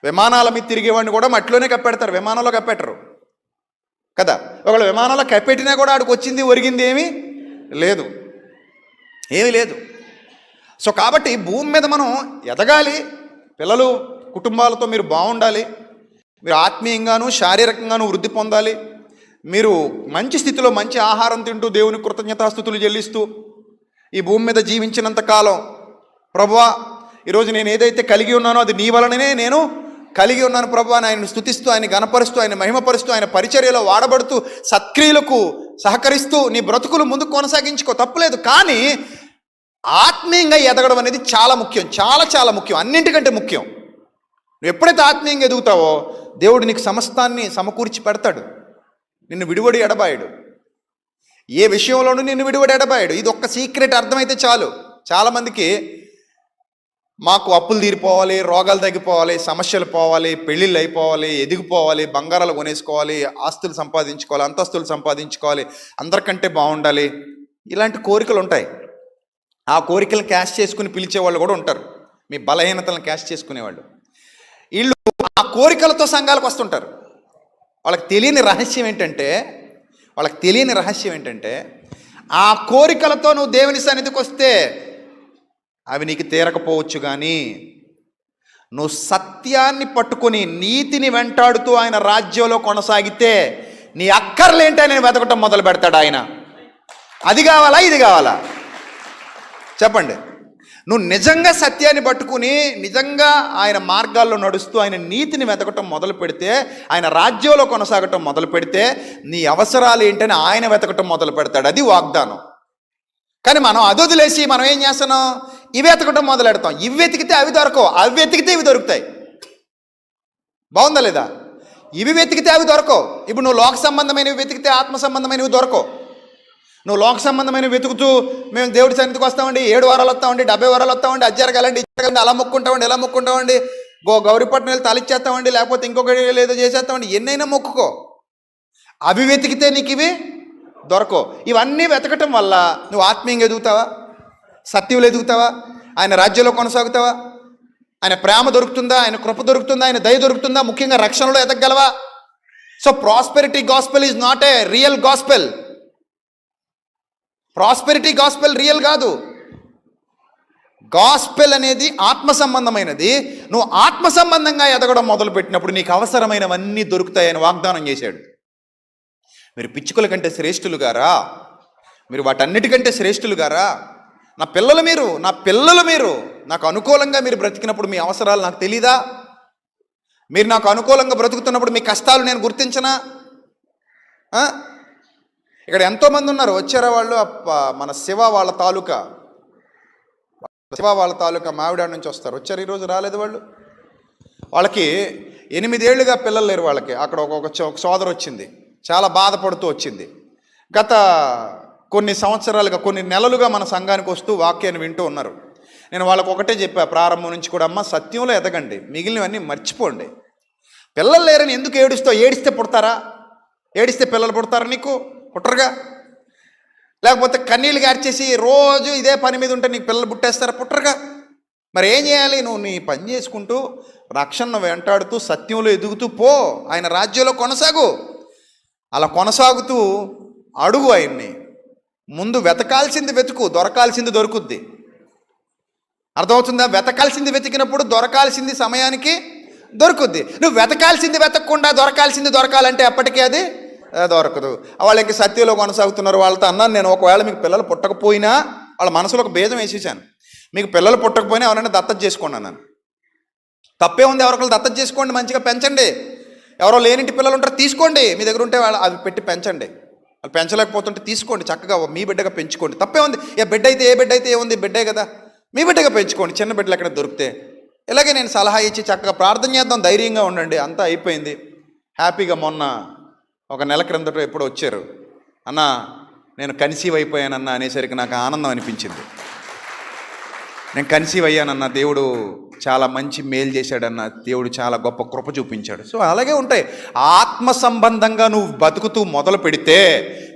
విమానాల మీద తిరిగేవాడిని కూడా మట్టిలోనే కప్పెడతారు, విమానంలో కప్పెట్టరు కదా. ఒకవేళ విమానంలో కప్పెట్టినా కూడా ఆడికి వచ్చింది ఒరిగింది ఏమీ లేదు. సో కాబట్టి భూమి మీద మనం ఎదగాలి. పిల్లలు కుటుంబాలతో మీరు బాగుండాలి. మీరు ఆత్మీయంగాను శారీరకంగాను వృద్ధి పొందాలి. మీరు మంచి స్థితిలో మంచి ఆహారం తింటూ దేవుని కృతజ్ఞతాస్తుతులు చెల్లిస్తూ ఈ భూమి మీద జీవించినంత కాలం, ప్రభువా ఈరోజు నేను ఏదైతే కలిగి ఉన్నానో అది నీ వలననే నేను కలిగి ఉన్నాను ప్రభువా, ఆయన స్తుతిస్తూ, ఆయన గణపరుస్తూ, ఆయన మహిమపరుస్తూ, ఆయన పరిచర్యలో వాడబడుతూ, సత్క్రియలకు సహకరిస్తూ నీ బ్రతుకులు ముందుకు కొనసాగించుకో, తప్పులేదు. కానీ ఆత్మీయంగా ఎదగడం అనేది చాలా ముఖ్యం, చాలా చాలా ముఖ్యం, అన్నింటికంటే ముఖ్యం. నువ్వు ఎప్పుడైతే ఆత్మీయంగా ఎదుగుతావో దేవుడు నీకు సమస్తాన్ని సమకూర్చి పెడతాడు. నిన్ను విడివడి ఎడబాయడు. ఏ విషయంలోనూ నిన్ను విడివడి ఎడబాయడు. ఇది ఒక్క సీక్రెట్ అర్థమైతే చాలు. చాలామందికి మాకు అప్పులు తీరిపోవాలి, రోగాలు తగ్గిపోవాలి, సమస్యలు పోవాలి, పెళ్ళిళ్ళు అయిపోవాలి, ఎదిగిపోవాలి, బంగారాలు కొనేసుకోవాలి, ఆస్తులు సంపాదించుకోవాలి, అంతస్తులు సంపాదించుకోవాలి, అందరికంటే బాగుండాలి, ఇలాంటి కోరికలు ఉంటాయి. ఆ కోరికలను క్యాష్ చేసుకుని పిలిచేవాళ్ళు కూడా ఉంటారు. మీ బలహీనతలను క్యాష్ చేసుకునేవాళ్ళు. వీళ్ళు ఆ కోరికలతో సంఘాలకు వస్తుంటారు. వాళ్ళకి తెలియని రహస్యం ఏంటంటే ఆ కోరికలతో నువ్వు దేవుని సన్నిధికి వస్తే అవి నీకు తీరకపోవచ్చు. కానీ నువ్వు సత్యాన్ని పట్టుకుని నీతిని వెంటాడుతూ ఆయన రాజ్యంలో కొనసాగితే నీ అక్కర్లేంటి ఆయన వెతకటం మొదలు పెడతాడు ఆయన. అది కావాలా, ఇది కావాలా చెప్పండి. నువ్వు నిజంగా సత్యాన్ని పట్టుకుని నిజంగా ఆయన మార్గాల్లో నడుస్తూ ఆయన నీతిని వెతకటం మొదలు పెడితే, ఆయన రాజ్యంలో కొనసాగటం మొదలు పెడితే నీ అవసరాలు ఏంటని ఆయన వెతకటం మొదలు పెడతాడు. అది వాగ్దానం. కానీ మనం అది వదిలేసి మనం ఏం చేస్తున్నాం? ఇవి వెతకటం మొదలెడతాం. ఇవి వెతికితే అవి దొరకవు, అవి వెతికితే ఇవి దొరుకుతాయి. బాగుందా లేదా? ఇవి వెతికితే అవి దొరకవు. ఇప్పుడు నువ్వు లోక సంబంధమైనవి వెతికితే ఆత్మ సంబంధమైనవి దొరకవు. నువ్వు లోక సంబంధమైన వెతుకుతూ మేము దేవుడి సన్నిధికి వస్తామండి, 7 వారాలు వస్తామండి, 70 వారాలు వస్తామండి, అది జరగాలండి, అలా మొక్కుంటామండి, ఎలా మొక్కుంటామండి, గౌరీపట్నం వెళ్ళి తలిచ్చేస్తామండి, లేకపోతే ఇంకొకటి ఏదో చేసేస్తామండి, ఎన్నైనా మొక్కుకో. అవి వెతికితే నీకు ఇవి దొరకవు. ఇవన్నీ వెతకటం వల్ల నువ్వు ఆత్మీయంగా ఎదుగుతావా? సత్యంలో ఎదుగుతావా? ఆయన రాజ్యంలో కొనసాగుతావా? ఆయన ప్రేమ దొరుకుతుందా? ఆయన కృప దొరుకుతుందా? ఆయన దయ దొరుకుతుందా? ముఖ్యంగా రక్షణలో ఎదగగలవా? So prosperity gospel is not a real gospel. Prosperity gospel real కాదు. గాస్పెల్ అనేది ఆత్మ సంబంధమైనది. నువ్వు ఆత్మ సంబంధంగా ఎదగడం మొదలుపెట్టినప్పుడు నీకు అవసరమైనవన్నీ దొరుకుతాయని వాగ్దానం చేశాడు. మీరు పిచ్చుకల కంటే శ్రేష్ఠులు గారా? మీరు వాటన్నిటికంటే శ్రేష్ఠులు గారా? నా పిల్లలు మీరు నాకు అనుకూలంగా మీరు బ్రతికినప్పుడు మీ అవసరాలు నాకు తెలీదా? మీరు నాకు అనుకూలంగా బ్రతుకుతున్నప్పుడు మీ కష్టాలు నేను గుర్తించనా? ఇక్కడ ఎంతోమంది ఉన్నారు, వచ్చారా వాళ్ళు? మన శివ వాళ్ళ తాలూకా మావిడాడ నుంచి వస్తారు. వచ్చారు, ఈరోజు రాలేదు వాళ్ళు. వాళ్ళకి 8 ఏళ్ళుగా పిల్లలు లేరు వాళ్ళకి. అక్కడ ఒక సోదరు వచ్చింది, చాలా బాధపడుతూ వచ్చింది. గత కొన్ని సంవత్సరాలుగా, కొన్ని నెలలుగా మన సంఘానికి వస్తూ వాక్యాన్ని వింటూ ఉన్నారు. నేను వాళ్ళకు ఒకటే చెప్పా ప్రారంభం నుంచి కూడా, అమ్మ సత్యంలో ఎదగండి, మిగిలినవన్నీ మర్చిపోండి. పిల్లలు లేరని ఎందుకు ఏడుస్తావు? ఏడిస్తే పుడతారా? ఏడిస్తే పిల్లలు పుడతారా? నీకు పుట్టరుగా. లేకపోతే కన్నీళ్ళు గార్చేసి రోజు ఇదే పని మీద ఉంటే నీకు పిల్లలు పుట్టేస్తారా? పుట్టరుగా. మరి ఏం చేయాలి? నువ్వు నీ పని చేసుకుంటూ రక్షణను వెంటాడుతూ సత్యంలో ఎదుగుతూ పో, ఆయన రాజ్యంలో కొనసాగు. అలా కొనసాగుతూ అడుగు ఆయన్ని. ముందు వెతకాల్సింది వెతుకు, దొరకాల్సింది దొరుకుద్ది. అర్థమవుతుందా? వెతకాల్సింది వెతికినప్పుడు దొరకాల్సింది సమయానికి దొరుకుద్ది. నువ్వు వెతకాల్సింది వెతకకుండా దొరకాల్సింది దొరకాలంటే అప్పటికే అది దొరకదు. వాళ్ళు ఇంక సత్యంలో కొనసాగుతున్నారు. వాళ్ళతో అన్నాను నేను, ఒకవేళ మీకు పిల్లలు పుట్టకపోయినా, వాళ్ళ మనసులో ఒక బీజం వేసేసాను, మీకు పిల్లలు పుట్టకపోయినా ఎవరైనా దత్తత చేసుకోండి అన్నాను. తప్పే ఉంది, ఎవరికైనా దత్తత చేసుకోండి, మంచిగా పెంచండి. ఎవరో లేనింటి పిల్లలు ఉంటారు, తీసుకోండి, మీ దగ్గర ఉంటే వాళ్ళు అవి పెట్టి పెంచండి. వాళ్ళు పెంచలేకపోతుంటే తీసుకోండి, చక్కగా మీ బిడ్డగా పెంచుకోండి. తప్పే ఉంది, ఏ బిడ్డ అయితే ఏముంది, బిడ్డే కదా, మీ బిడ్డగా పెంచుకోండి, చిన్న బిడ్డలు ఎక్కడ దొరికితే. ఇలాగే నేను సలహా ఇచ్చి చక్కగా ప్రార్థన చేద్దాం, ధైర్యంగా ఉండండి, అంతా అయిపోయింది హ్యాపీగా. మొన్న ఒక నెల క్రిందట ఎప్పుడు వచ్చారు, అన్న నేను కన్సీవ్ అయిపోయానన్న అనేసరికి నాకు ఆనందం అనిపించింది. నేను కన్సీవ్ అయ్యానన్న, దేవుడు చాలా మంచి మేలు చేశాడన్న, దేవుడు చాలా గొప్ప కృప చూపించాడు. సో అలాగే ఉంటాయి. ఆత్మ సంబంధంగా నువ్వు బతుకుతూ మొదలు పెడితే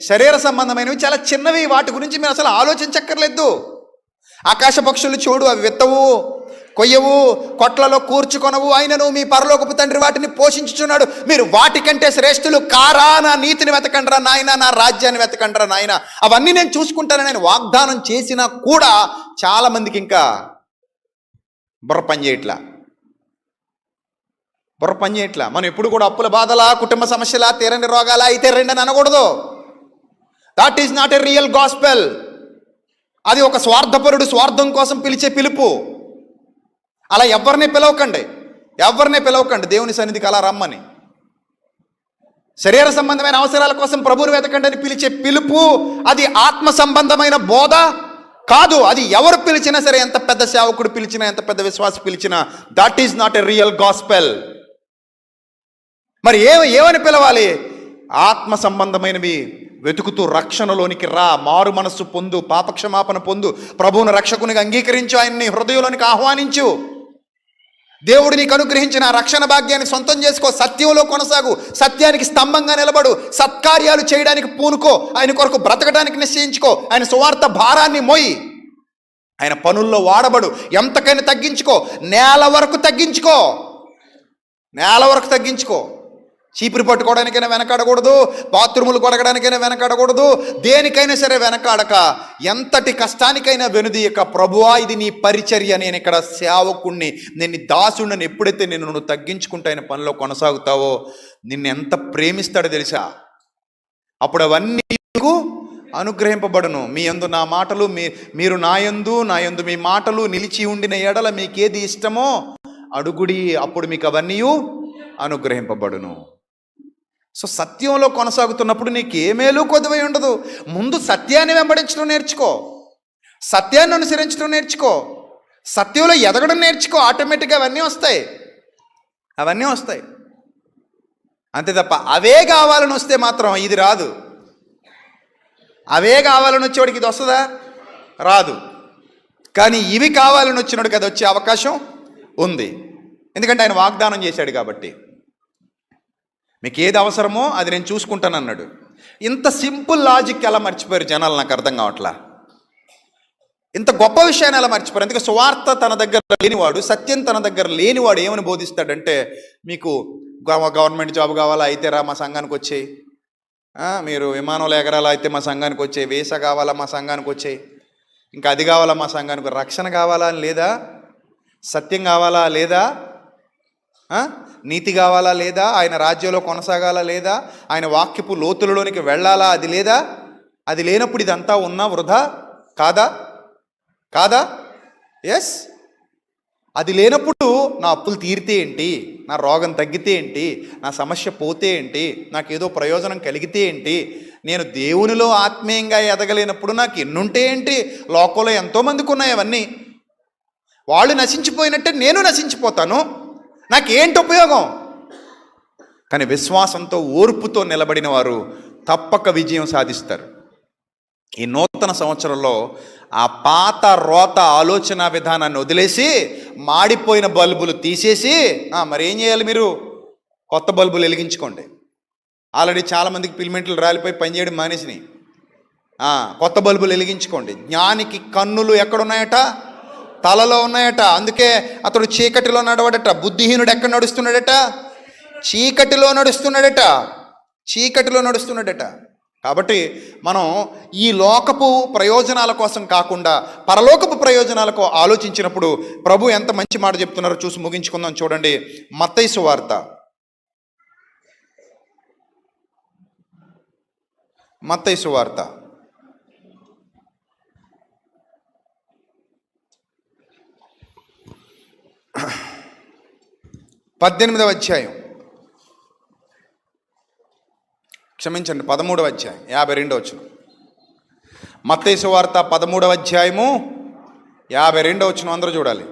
శరీర సంబంధమైనవి చాలా చిన్నవి, వాటి గురించి మీరు అసలు ఆలోచించక్కర్లేదు. ఆకాశ పక్షులు చూడు, అవి విత్తవు, కొయ్యవు, కొట్లలో కూర్చుకొనవు, అయినను మీ పరలోకపు తండ్రి వాటిని పోషించుచున్నాడు. మీరు వాటికంటే శ్రేష్ఠులు కారా? నా నీతిని వెతకండ్రా నాయన, నా రాజ్యాన్ని వెతకండ్రా నాయన, అవన్నీ నేను చూసుకుంటానని నేను వాగ్దానం చేసినా కూడా చాలా మందికి ఇంకా బుర్ర పని చేయట్లా. మనం ఎప్పుడు కూడా అప్పుల బాధలా, కుటుంబ సమస్యలా, తీరని రోగాలా అయితే రెండని అనకూడదు. That is not a real gospel. అది ఒక స్వార్థపరుడు స్వార్థం కోసం పిలిచే పిలుపు. అలా ఎవరిని పిలవకండి దేవుని సన్నిధికి అలా రమ్మని. శరీర సంబంధమైన అవసరాల కోసం ప్రభువుని వెతకండి అని పిలిచే పిలుపు అది ఆత్మ సంబంధమైన బోధ కాదు. అది ఎవరు పిలిచినా సరే, ఎంత పెద్ద సేవకుడు పిలిచినా, ఎంత పెద్ద విశ్వాసి పిలిచినా, that is not a real gospel. మరి ఏమని పిలవాలి? ఆత్మ సంబంధమైనవి వెతుకుతూ రక్షణలోనికి రా, మారు మనస్సు పొందు, పాపక్షమాపణ పొందు, ప్రభువును రక్షకునిగా అంగీకరించు, ఆయన్ని హృదయంలోనికి ఆహ్వానించు, దేవుడు నీకు అనుగ్రహించిన రక్షణ భాగ్యాన్ని సొంతం చేసుకో, సత్యంలో కొనసాగు, సత్యానికి స్తంభంగా నిలబడు, సత్కార్యాలు చేయడానికి పూనుకో, ఆయన కొరకు బ్రతకడానికి నిశ్చయించుకో, ఆయన సువార్త భారాన్ని మోయి, ఆయన పనుల్లో వాడబడు, ఎంతకైనా తగ్గించుకో, నేల వరకు తగ్గించుకో. చీపురు పట్టుకోవడానికైనా వెనకాడకూడదు, బాత్రూములు కొడగడానికైనా వెనకాడకూడదు, దేనికైనా సరే వెనకాడక, ఎంతటి కష్టానికైనా వెనుదీయక, ప్రభువా ఇది నీ పరిచర్య, నేను ఇక్కడ సేవకుణ్ణి, నేను దాసుడిని, ఎప్పుడైతే నువ్వు తగ్గించుకుంటూ ఆయన పనిలో కొనసాగుతావో నిన్ను ఎంత ప్రేమిస్తాడో తెలుసా? అప్పుడు అవన్నీ నీకు అనుగ్రహింపబడును. మీ యందు నా మాటలు, మీరు నా యందు మీ మాటలు నిలిచి ఉండిన ఎడల మీకేది ఇష్టమో అడుగుడి, అప్పుడు మీకు అవన్నీ అనుగ్రహింపబడును. సో సత్యంలో కొనసాగుతున్నప్పుడు నీకు ఏ మేలు కొద్దువై ఉండదు. ముందు సత్యాన్ని వెంబడించడం నేర్చుకో, సత్యాన్ని అనుసరించడం నేర్చుకో, సత్యంలో ఎదగడం నేర్చుకో. ఆటోమేటిక్గా అవన్నీ వస్తాయి. అంతే తప్ప అవే కావాలని వస్తే మాత్రం ఇది రాదు. అవే కావాలని వచ్చేవాడికి ఇది వస్తుందా? రాదు. కానీ ఇవి కావాలని వచ్చినోడికి అది వచ్చే అవకాశం ఉంది. ఎందుకంటే ఆయన వాగ్దానం చేశాడు కాబట్టి. మీకు ఏది అవసరమో అది నేను చూసుకుంటాను అన్నాడు. ఇంత సింపుల్ లాజిక్ ఎలా మర్చిపోయారు జనాలు? నాకు అర్థం కావట్లా. ఇంత గొప్ప విషయాన్ని ఎలా మర్చిపోయారు? ఎందుకంటే సువార్త తన దగ్గర లేనివాడు, సత్యం తన దగ్గర లేనివాడు ఏమని బోధిస్తాడంటే, మీకు గవర్నమెంట్ జాబ్ కావాలా అయితే రా మా సంఘానికి వచ్చేయి, మీరు విమానంలో ఎగరాలా అయితే మా సంఘానికి వచ్చేయి, వీసా కావాలా మా సంఘానికి వచ్చేయి, ఇంకా అది కావాలా మా సంఘానికి, రక్షణ కావాలా అని లేదా, సత్యం కావాలా లేదా, నీతి కావాలా లేదా, ఆయన రాజ్యంలో కొనసాగాలా లేదా, ఆయన వాక్యపు లోతులలోనికి వెళ్ళాలా అది లేదా? అది లేనప్పుడు ఇదంతా ఉన్నా వృధా కాదా? ఎస్. అది లేనప్పుడు నా అప్పులు తీరితే ఏంటి, నా రోగం తగ్గితే ఏంటి, నా సమస్య పోతే ఏంటి, నాకేదో ప్రయోజనం కలిగితే ఏంటి, నేను దేవునిలో ఆత్మీయంగా ఎదగలేనప్పుడు నాకు ఎన్నుంటే ఏంటి? లోకంలో ఎంతోమందికి ఉన్నాయి అవన్నీ. వాళ్ళు నశించిపోయినట్టే నేను నశించిపోతాను, నాకేంటి ఉపయోగం? కానీ విశ్వాసంతో ఓర్పుతో నిలబడిన వారు తప్పక విజయం సాధిస్తారు. ఈ నూతన సంవత్సరంలో ఆ పాత రోత ఆలోచన విధానాన్ని వదిలేసి, మాడిపోయిన బల్బులు తీసేసి, మరి ఏం చేయాలి? మీరు కొత్త బల్బులు వెలిగించుకోండి. ఆల్రెడీ చాలామందికి పిలిమెంట్లు రాలిపోయి పనిచేయడం మానేసినాయి. కొత్త బల్బులు వెలిగించుకోండి. జ్ఞానికి కన్నులు ఎక్కడున్నాయట? తలలో ఉన్నాయట. అందుకే అతడు చీకటిలో నడవడట. బుద్ధిహీనుడు ఎక్కడ నడుస్తున్నాడట? చీకటిలో నడుస్తున్నాడట. కాబట్టి మనం ఈ లోకపు ప్రయోజనాల కోసం కాకుండా పరలోకపు ప్రయోజనాలకు ఆలోచించినప్పుడు ప్రభు ఎంత మంచి మాట చెప్తున్నారో చూసి ముగించుకుందాం. చూడండి, మత్తయి సువార్త మత్తయి సువార్త 18వ అధ్యాయం, క్షమించండి 13వ అధ్యాయం 52వ వచనం. మత్తయి సువార్త 13వ అధ్యాయము 52వ వచనం అందరూ చూడాలి.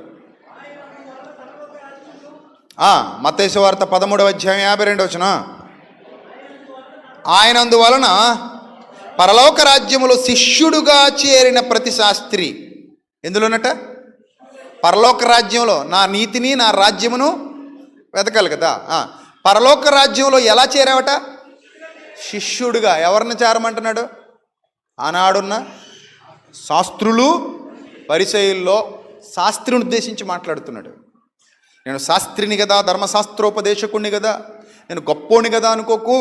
మత్తయి సువార్త 13వ అధ్యాయం 52వ వచనం. ఆయనందువలన పరలోక రాజ్యములో శిష్యుడుగా చేరిన ప్రతి శాస్త్రి, ఎందులోనట? పరలోక రాజ్యంలో నా నీతిని నా రాజ్యమును వెతకాలి కదా. పరలోక రాజ్యంలో ఎలా చేరావట? శిష్యుడిగా. ఎవరిని చేరమంటున్నాడు? ఆనాడున్న శాస్త్రులు పరిసయ్యుల్లో శాస్త్రిని ఉద్దేశించి మాట్లాడుతున్నాడు. నేను శాస్త్రిని కదా, ధర్మశాస్త్రోపదేశకుణ్ణి కదా, నేను గొప్పోని కదా అనుకోకు.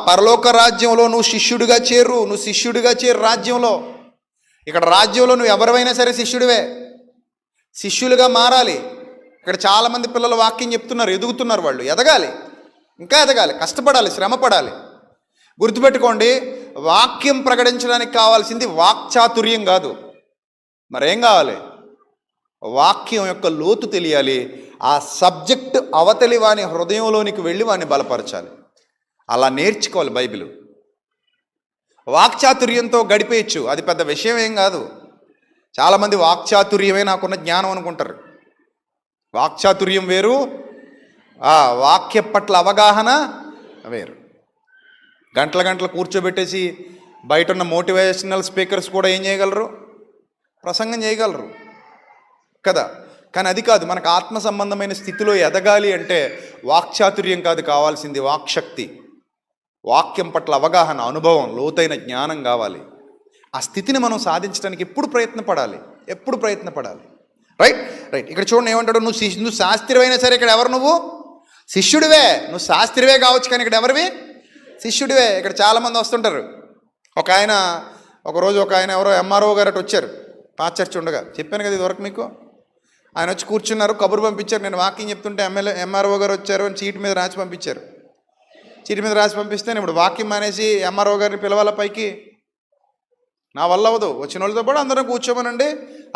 పరలోక రాజ్యంలో నువ్వు శిష్యుడిగా చేరు, నువ్వు శిష్యుడిగా చేరు రాజ్యంలో. ఇక్కడ రాజ్యంలో నువ్వు ఎవరివైనా సరే శిష్యుడివే, శిష్యులుగా మారాలి. ఇక్కడ చాలామంది పిల్లలు వాక్యం చెప్తున్నారు, ఎదుగుతున్నారు. వాళ్ళు ఎదగాలి, ఇంకా ఎదగాలి, కష్టపడాలి, శ్రమ పడాలి. గుర్తుపెట్టుకోండి, వాక్యం ప్రకటించడానికి కావాల్సింది వాక్చాతుర్యం కాదు. మరేం కావాలి? వాక్యం యొక్క లోతు తెలియాలి. ఆ సబ్జెక్ట్ అవతలి వాని హృదయంలోనికి వెళ్ళి వాడిని బలపరచాలి. అలా నేర్చుకోవాలి బైబిల్. వాక్చాతుర్యంతో గడిపేయచ్చు, అది పెద్ద విషయం ఏం కాదు. చాలామంది వాక్చాతుర్యమే నాకున్న జ్ఞానం అనుకుంటారు. వాక్చాతుర్యం వేరు, వాక్య పట్ల అవగాహన వేరు. గంటల గంటలు కూర్చోబెట్టేసి బయట ఉన్న మోటివేషనల్ స్పీకర్స్ కూడా ఏం చేయగలరు? ప్రసంగం చేయగలరు కదా. కానీ అది కాదు. మనకు ఆత్మ సంబంధమైన స్థితిలో ఎదగాలి అంటే వాక్చాతుర్యం కాదు కావాల్సింది, వాక్శక్తి, వాక్యం పట్ల అవగాహన, అనుభవం, లోతైన జ్ఞానం కావాలి. ఆ స్థితిని మనం సాధించడానికి ఎప్పుడు ప్రయత్నపడాలి. రైట్. ఇక్కడ చూడండి ఏమంటాడు? నువ్వు శాస్త్రివైనా సరే, ఇక్కడ ఎవరు? నువ్వు శిష్యుడివే. నువ్వు శాస్త్రివే కావచ్చు, కానీ ఇక్కడ ఎవరివి? శిష్యుడివే. ఇక్కడ చాలామంది వస్తుంటారు. ఒకరోజు ఒక ఆయన ఎవరో ఎంఆర్ఓ గారు అటు వచ్చారు, పాచర్చి ఉండగా. చెప్పాను కదా ఇదివరకు మీకు. ఆయన వచ్చి కూర్చున్నారు, కబురు పంపించారు. నేను వాకింగ్ చెప్తుంటే ఎంఆర్ఓ గారు వచ్చారు అని చీటి మీద రాసి పంపించారు. చీటి మీద రాసి పంపిస్తే నేను ఇప్పుడు వాక్యం మానేసి ఎంఆర్ఓ గారిని పిలవాల పైకి? నా వల్ల అవ్వదు. వచ్చిన వాళ్ళతో పాటు అందరం కూర్చోమనండి,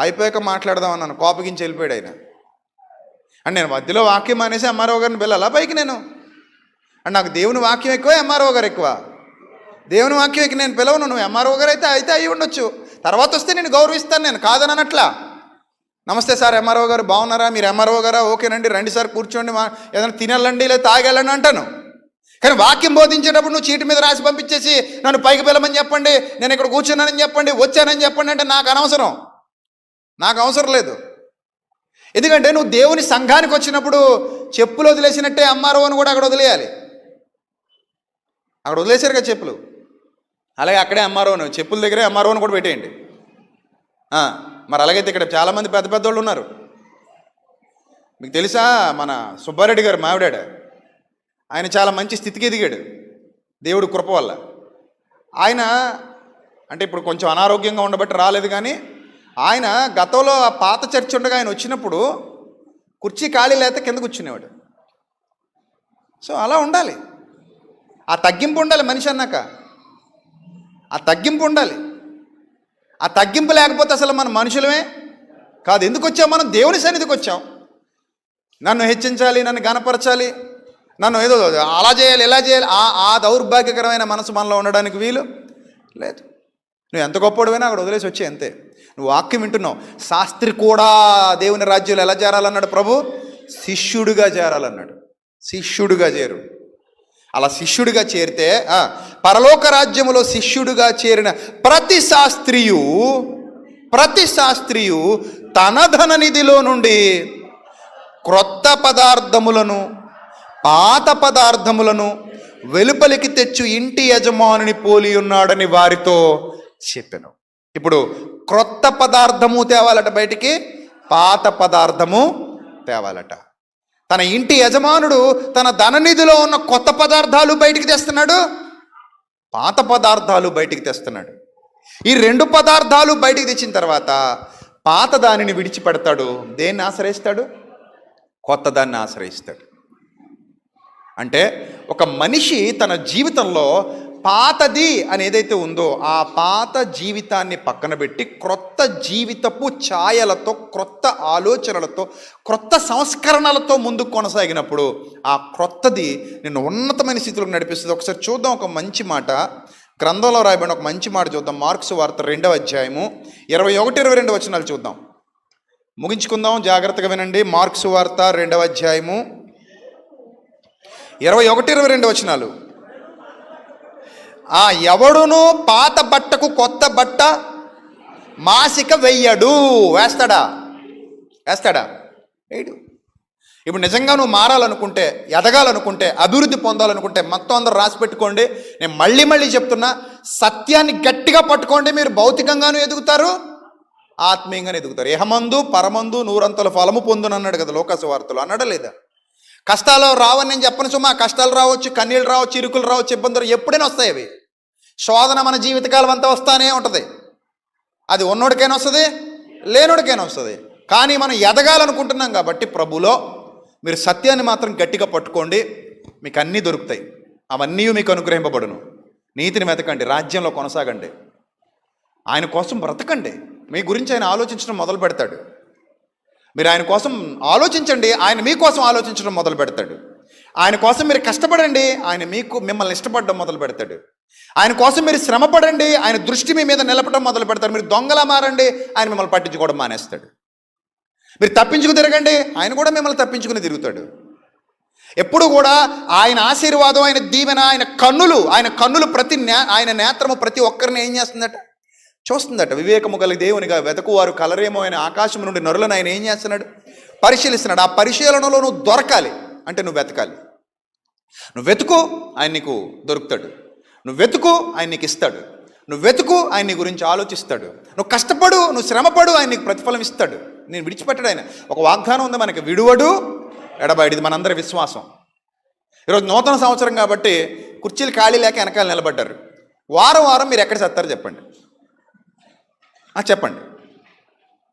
అయిపోయాక మాట్లాడదాం అన్నాను. కోపగించి వెళ్ళిపోయాడు ఆయన. అండ్ నేను మధ్యలో వాక్యం మానేసి ఎంఆర్ఓ గారిని పిలవాలా పైకి? నేను అండ్ నాకు దేవుని వాక్యం ఎక్కువ, ఎంఆర్ఓ గారు ఎక్కువ? దేవుని వాక్యం ఎక్కువ, నేను పిలవను. నువ్వు ఎంఆర్ఓ గారు అయితే అయ్యి ఉండొచ్చు, తర్వాత వస్తే నేను గౌరవిస్తాను, నేను కాదనట్లా. నమస్తే సార్ ఎంఆర్ఓ గారు, బాగున్నారా? మీరు ఎంఆర్ఓ గారా? ఓకేనండి, రండి సార్ కూర్చోండి, ఏదైనా తినాలండి లేదా తాగెళ్ళండి అంటాను. కానీ వాక్యం బోధించేటప్పుడు నువ్వు చీటి మీద రాసి పంపించేసి నన్ను పైకి పిలమని చెప్పండి, నేను ఇక్కడ కూర్చున్నానని చెప్పండి, వచ్చానని చెప్పండి అంటే నాకు అవసరం లేదు. ఎందుకంటే నువ్వు దేవుని సంఘానికి వచ్చినప్పుడు చెప్పులు వదిలేసినట్టే ఎంఆర్ఓని కూడా అక్కడ వదిలేయాలి. అక్కడ వదిలేశారు కదా చెప్పులు, అలాగే అక్కడే ఎంఆర్ఓను, చెప్పుల దగ్గరే ఎంఆర్ఓని కూడా పెట్టేయండి. మరి అలాగైతే ఇక్కడ చాలామంది పెద్ద పెద్దోళ్ళు ఉన్నారు. మీకు తెలుసా, మన సుబ్బారెడ్డి గారు మావిడాడు, ఆయన చాలా మంచి స్థితికి ఎదిగాడు దేవుడి కృప వల్ల. ఆయన అంటే ఇప్పుడు కొంచెం అనారోగ్యంగా ఉండబట్టి రాలేదు, కానీ ఆయన గతంలో ఆ పాత చర్చి ఉండగా ఆయన వచ్చినప్పుడు కుర్చీ ఖాళీ లేక కింద కూర్చునేవాడు. సో అలా ఉండాలి, ఆ తగ్గింపు ఉండాలి. మనిషి అన్నాక ఆ తగ్గింపు ఉండాలి. ఆ తగ్గింపు లేకపోతే అసలు మన మనుషులమే కాదు. ఎందుకు వచ్చాం? మనం దేవుని సన్నిధికి వచ్చాం. నన్ను హెచ్చించాలి, నన్ను గణపరచాలి, నన్ను ఏదో అలా చేయాలి, ఇలా చేయాలి, ఆ దౌర్భాగ్యకరమైన మనసు మనలో ఉండడానికి వీలు లేదు. నువ్వు ఎంత గొప్పడివైనా అక్కడ వదిలేసి వచ్చే అంతే. నువ్వు వాక్యం వింటున్నావు. శాస్త్రి కూడా దేవుని రాజ్యంలో ఎలా చేరాలన్నాడు ప్రభు? శిష్యుడిగా చేరాలన్నాడు. శిష్యుడిగా చేరు. అలా శిష్యుడిగా చేరితే పరలోక రాజ్యములో శిష్యుడిగా చేరిన ప్రతి శాస్త్రియు తన ధన నిధిలో నుండి క్రొత్త పదార్థములను పాత పదార్థములను వెలుపలికి తెచ్చు ఇంటి యజమానుని పోలి ఉన్నాడని వారితో చెప్పెను. ఇప్పుడు క్రొత్త పదార్థము తేవాలట బయటికి, పాత పదార్థము తేవాలట. తన ఇంటి యజమానుడు తన ధననిధిలో ఉన్న కొత్త పదార్థాలు బయటికి తెస్తున్నాడు, పాత పదార్థాలు బయటికి తెస్తున్నాడు. ఈ రెండు పదార్థాలు బయటికి తెచ్చిన తర్వాత పాత దానిని విడిచిపెడతాడు. దేన్ని ఆశ్రయిస్తాడు? కొత్త దాన్ని ఆశ్రయిస్తాడు. అంటే ఒక మనిషి తన జీవితంలో పాతది అని ఏదైతే ఉందో ఆ పాత జీవితాన్ని పక్కన పెట్టి క్రొత్త జీవితపు ఛాయలతో, క్రొత్త ఆలోచనలతో, క్రొత్త సంస్కరణలతో ముందుకు కొనసాగినప్పుడు ఆ క్రొత్తది నిన్ను ఉన్నతమైన స్థితిలోకి నడిపిస్తుంది. ఒకసారి చూద్దాం, ఒక మంచి మాట గ్రంథంలో రాయబడిన ఒక మంచి మాట చూద్దాం. మార్క్స్ వార్త 2వ అధ్యాయము 21-22 వచనాలు చూద్దాం, ముగించుకుందాం. జాగ్రత్తగా వినండి. మార్క్స్ వార్త 2వ అధ్యాయము 21-22 వచనాలు. ఎవడును పాత బట్టకు కొత్త బట్ట మాసిక వెయ్యడు. వేస్తాడా? వేయడు. ఇప్పుడు నిజంగా నువ్వు మారాలనుకుంటే, ఎదగాలనుకుంటే, అభివృద్ధి పొందాలనుకుంటే మొత్తం అందరూ రాసి పెట్టుకోండి. నేను మళ్ళీ చెప్తున్నా, సత్యాన్ని గట్టిగా పట్టుకోండి. మీరు భౌతికంగానూ ఎదుగుతారు, ఆత్మీయంగానూ ఎదుగుతారు. ఇహమందు పరమందు 100 ఫలము పొందును అన్నాడు కదా లోకాసు వార్తలు, అన్నాడా లేదా? కష్టాలు రావని నేను చెప్పను సుమా. కష్టాలు రావచ్చు, కన్నీళ్ళు రావచ్చు, ఇరుకులు రావచ్చు, ఇబ్బందులు ఎప్పుడైనా వస్తాయి. అవి శోధన మన జీవితకాలం అంతా వస్తానే ఉంటుంది. అది ఉన్నోడికైనా వస్తుంది, లేనోడికైనా వస్తుంది. కానీ మనం ఎదగాలనుకుంటున్నాం కాబట్టి ప్రభులో మీరు సత్యాన్ని మాత్రం గట్టిగా పట్టుకోండి, మీకు అన్నీ దొరుకుతాయి. అవన్నీ మీకు అనుగ్రహింపబడును. నీతిని వెతకండి, రాజ్యంలో కొనసాగండి, ఆయన కోసం బ్రతకండి. మీ గురించి ఆయన ఆలోచించడం మొదలు పెడతాడు. మీరు ఆయన కోసం ఆలోచించండి, ఆయన మీకోసం ఆలోచించడం మొదలు పెడతాడు. ఆయన కోసం మీరు కష్టపడండి, ఆయన మిమ్మల్ని ఇష్టపడడం మొదలు పెడతాడు. ఆయన కోసం మీరు శ్రమపడండి, ఆయన దృష్టి మీ మీద నిలపడం మొదలు పెడతాడు. మీరు దొంగలా మారండి, ఆయన మిమ్మల్ని పట్టించుకోవడం మానేస్తాడు. మీరు తప్పించుకు తిరగండి, ఆయన కూడా మిమ్మల్ని తప్పించుకుని తిరుగుతాడు. ఎప్పుడు కూడా ఆయన ఆశీర్వాదం, ఆయన దీవెన, ఆయన కన్నులు ఆయన నేత్రము ప్రతి ఒక్కరిని ఏం చేస్తుందట? చూస్తుందట. వివేకము కలిగి దేవునిగా వెతకువారు కలరేమో ఆయన ఆకాశం నుండి నరులను ఆయన ఏం చేస్తున్నాడు? పరిశీలిస్తున్నాడు. ఆ పరిశీలనలో నువ్వు దొరకాలి అంటే నువ్వు వెతకాలి. నువ్వు వెతుకు, ఆయన నీకు దొరుకుతాడు. నువ్వు వెతుకు, ఆయన నీకు ఇస్తాడు. నువ్వు వెతుకు, ఆయన నీ గురించి ఆలోచిస్తాడు. నువ్వు కష్టపడు, నువ్వు శ్రమపడు, ఆయన నీకు ప్రతిఫలం ఇస్తాడు. నేను విడిచిపెట్టాడు ఆయన. ఒక వాగ్దానం ఉంది మనకి, విడువడు ఎడబాయుడు. ఇది మనందరి విశ్వాసం. ఈరోజు నూతన సంవత్సరం కాబట్టి కుర్చీలు ఖాళీ లేక వెనకాల నిలబడ్డారు. వారం మీరు ఎక్కడ చస్తారు చెప్పండి? చెప్పండి.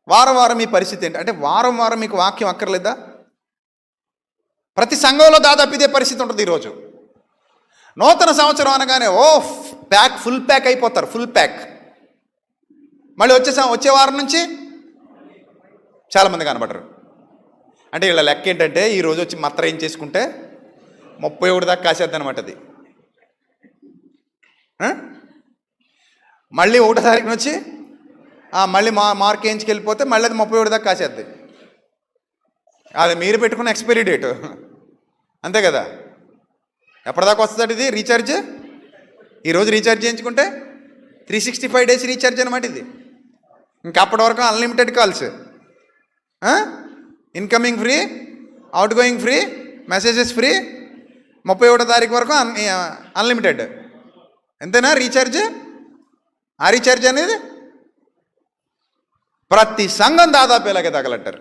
వారం మీ పరిస్థితి ఏంటి? అంటే వారం మీకు వాక్యం అక్కర్లేదా? ప్రతి సంఘంలో దాదాపు ఇదే పరిస్థితి ఉంటుంది. ఈరోజు నూతన సంవత్సరం అనగానే ఫుల్ ప్యాక్ అయిపోతారు. Full pack. మళ్ళీ వచ్చే వారం నుంచి చాలామంది కనబడరు. అంటే వీళ్ళ లెక్క ఏంటంటే ఈరోజు వచ్చి మత్ర ఏం చేసుకుంటే 31 దాకా కాసేద్ది అనమాట. అది మళ్ళీ 1వ తారీఖున వచ్చి మళ్ళీ మార్క్ వేయించుకు వెళ్ళిపోతే మళ్ళీ అది 31 దాకా కాసేద్ది. అది మీరు పెట్టుకున్న ఎక్స్పైరీ డేటు, అంతే కదా? ఎప్పటిదాకా వస్తుంది ఇది రీఛార్జ్? ఈరోజు రీఛార్జ్ చేయించుకుంటే 365 డేస్ రీఛార్జ్ అనమాట ఇది. ఇంకా అప్పటి వరకు unlimited calls, incoming free, outgoing free, messages free, 31వ తారీఖు వరకు అన్లిమిటెడ్. ఎంతేనా రీఛార్జ్? ఆ రీఛార్జ్ అనేది ప్రతి సంఘం దాదాపు ఇలాగే తగలంటారు.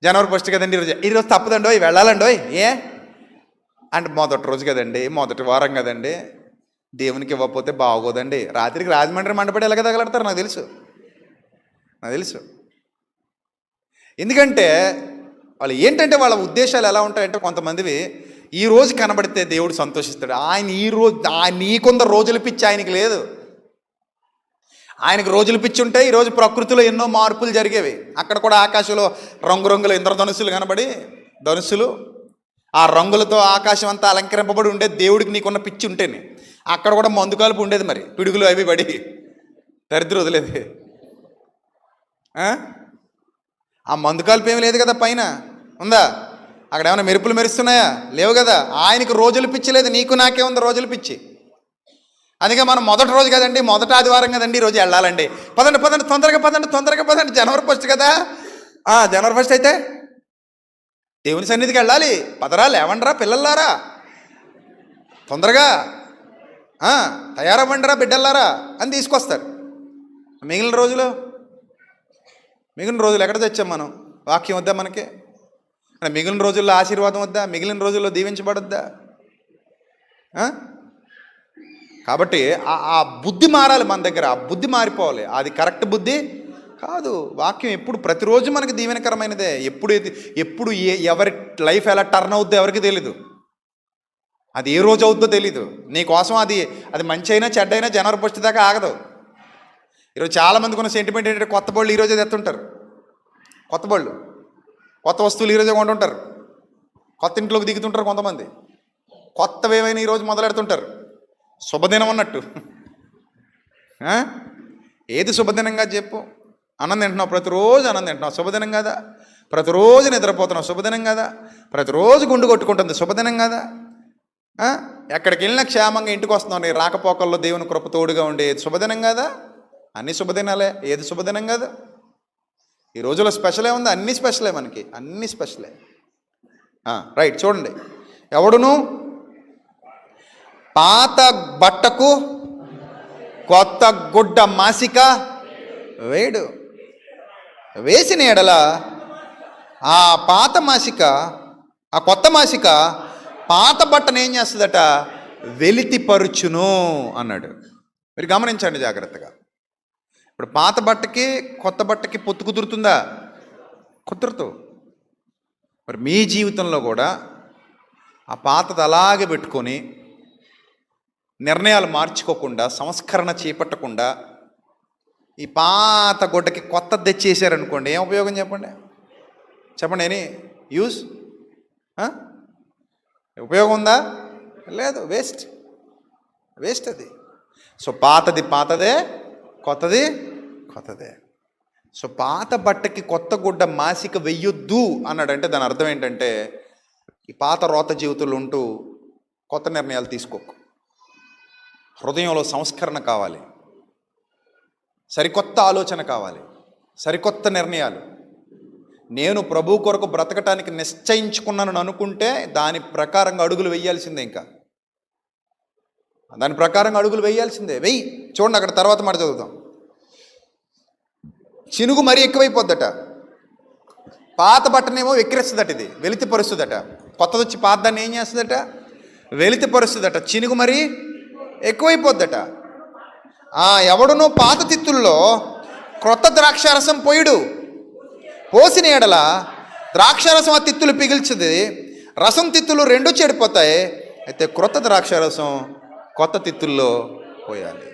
జనవరి 1 కదండి ఈరోజు తప్పదండో వెళ్ళాలండో అంటే మొదటి రోజు కదండి, మొదటి వారం కదండి, దేవునికి ఇవ్వకపోతే బాగోదండి. రాత్రికి రాజమండ్రి మండపడి ఎలాగ తగలడతారు నాకు తెలుసు. ఎందుకంటే వాళ్ళు ఏంటంటే వాళ్ళ ఉద్దేశాలు ఎలా ఉంటాయంటే, కొంతమందివి ఈ రోజు కనబడితే దేవుడు సంతోషిస్తాడు. ఆయన నీకొంద రోజులు పిచ్చి ఆయనకి లేదు. ఆయనకు రోజులు పిచ్చి ఉంటే ఈరోజు ప్రకృతిలో ఎన్నో మార్పులు జరిగేవి. అక్కడ కూడా ఆకాశంలో రంగురంగుల ఇంద్రధనుస్సులు కనబడి, ధనుస్సులు ఆ రంగులతో ఆకాశం అంతా అలంకరింపబడి ఉండేది. దేవుడికి నీకున్న పిచ్చి ఉంటేనే. అక్కడ కూడా మందు కాలుపు ఉండేది, మరి పిడుగులు అవి పడి దరిద్రం వదిలేది. ఆ మందు కాలుపు ఏమి లేదు కదా, పైన ఉందా? అక్కడ ఏమైనా మెరుపులు మెరుస్తున్నాయా? లేవు కదా. ఆయనకు రోజులు పిచ్చి లేదు, నీకు నాకే ఉంది రోజులు పిచ్చి. అందుకే మనం మొదటి రోజు కదండి, మొదటి ఆదివారం కదండి, ఈరోజు వెళ్ళాలండి. పదండి తొందరగా పదండి. జనవరి 1 కదా. జనవరి 1 అయితే దేవుని సన్నిధికి వెళ్ళాలి. పదరా, లేవండ్రా పిల్లల్లారా, తొందరగా తయారవ్వండిరా బిడ్డల్లారా అని తీసుకొస్తారు. మిగిలిన రోజులు ఎక్కడ తెచ్చాం మనం? వాక్యం వద్దా మనకి? మిగిలిన రోజుల్లో ఆశీర్వాదం వద్దా? మిగిలిన రోజుల్లో దీవించబడొద్దా? కాబట్టి ఆ బుద్ధి మారాలి మన దగ్గర. ఆ బుద్ధి మారిపోవాలి. అది కరెక్ట్ బుద్ధి కాదు. వాక్యం ఎప్పుడు ప్రతిరోజు మనకి దీవెనకరమైనదే. ఎప్పుడు ఎవరి లైఫ్ ఎలా టర్న్ అవుద్దో ఎవరికి తెలీదు. అది ఏ రోజు అవుద్దో తెలీదు. నీకోసం అది అది మంచి అయినా చెడ్డైనా జనవరి ఫస్ట్ దాకా ఆగదు. ఈరోజు చాలామందికి ఉన్న సెంటిమెంట్ ఏంటంటే కొత్త బళ్ళు ఈరోజే తెస్తుంటారు. కొత్త బళ్ళు, కొత్త వస్తువులు ఈరోజే కొంటుంటారు. కొత్త ఇంట్లోకి దిగుతుంటారు కొంతమంది. కొత్తవి ఏమైనా ఈరోజు మొదలెడుతుంటారు. శుభదినం అన్నట్టు. ఏది శుభదినంగా చెప్పు? అన్నం తింటున్నావు, ప్రతిరోజు అన్నం తింటున్నావు, శుభదినం కదా? ప్రతిరోజు నిద్రపోతున్నావు, శుభదినం కదా? ప్రతిరోజు గుండు కొట్టుకుంటుంది, శుభదినం కదా? ఎక్కడికి వెళ్ళినా క్షేమంగా ఇంటికి వస్తున్నావు, నీ రాకపోకల్లో దేవుని కృప తోడుగా ఉండే శుభదినం కదా? అన్ని శుభదినాలే. ఏది శుభదినం కదా? ఈ రోజులో స్పెషలే ఉంది, అన్ని స్పెషలే, మనకి అన్ని స్పెషలే. రైట్, చూడండి. ఎవడును పాత బట్టకు కొత్త గుడ్డ మాసిక వేడు, వేసిన ఎడల ఆ పాత మాసిక, ఆ కొత్త మాసిక పాత బట్టను ఏం చేస్తుందట? వెలితిపరుచును అన్నాడు. మీరు గమనించండి జాగ్రత్తగా. ఇప్పుడు పాత బట్టకి కొత్త బట్టకి పొత్తు కుదురుతుందా? కుదురుతూ. మరి మీ జీవితంలో కూడా ఆ పాతది అలాగే పెట్టుకొని నిర్ణయాలు మార్చుకోకుండా, సంస్కరణ చేపట్టకుండా ఈ పాత గుడ్డకి కొత్తది తెచ్చేసారనుకోండి, ఏం ఉపయోగం చెప్పండి? చెప్పండి, ఎనీ యూజ్? ఉపయోగం ఉందా? లేదు, వేస్ట్, వేస్ట్ అది. సో పాతది పాతదే, కొత్తది కొత్తదే. సో పాత బట్టకి కొత్త గుడ్డ మాసిక వెయ్యొద్దు అన్నాడంటే దాని అర్థం ఏంటంటే, ఈ పాత రోత జీవితంలో ఉంటూ కొత్త నిర్ణయాలు తీసుకోకు. హృదయంలో సంస్కరణ కావాలి, సరికొత్త ఆలోచన కావాలి, సరికొత్త నిర్ణయాలు. నేను ప్రభు కొరకు బ్రతకటానికి నిశ్చయించుకున్నాను అనుకుంటే దాని ప్రకారంగా అడుగులు వేయాల్సిందే. ఇంకా దాని ప్రకారంగా అడుగులు వేయాల్సిందే. వెయ్యి. చూడండి, అక్కడ తర్వాత మాట చదువుతాం. చినుగు మరీ ఎక్కువైపోద్దట. పాత బట్టనేమో వెక్కిరిస్తుందట, ఇది వెలితిపరుస్తుందట. కొత్తది వచ్చి పాత దాన్ని ఏం చేస్తుందట? వెలితిపరుస్తుందట. చినుగు మరీ ఎక్కువైపోద్దట. ఎవడునో పాత తిత్తుల్లో క్రొత్త ద్రాక్షారసం పోయుడు, పోసిన ఎడల ద్రాక్షారసం ఆ తిత్తులు పిగిల్చుది, రసం తిత్తులు రెండు చెడిపోతాయి. అయితే క్రొత్త ద్రాక్షారసం కొత్త తిత్తుల్లో పోయాలి.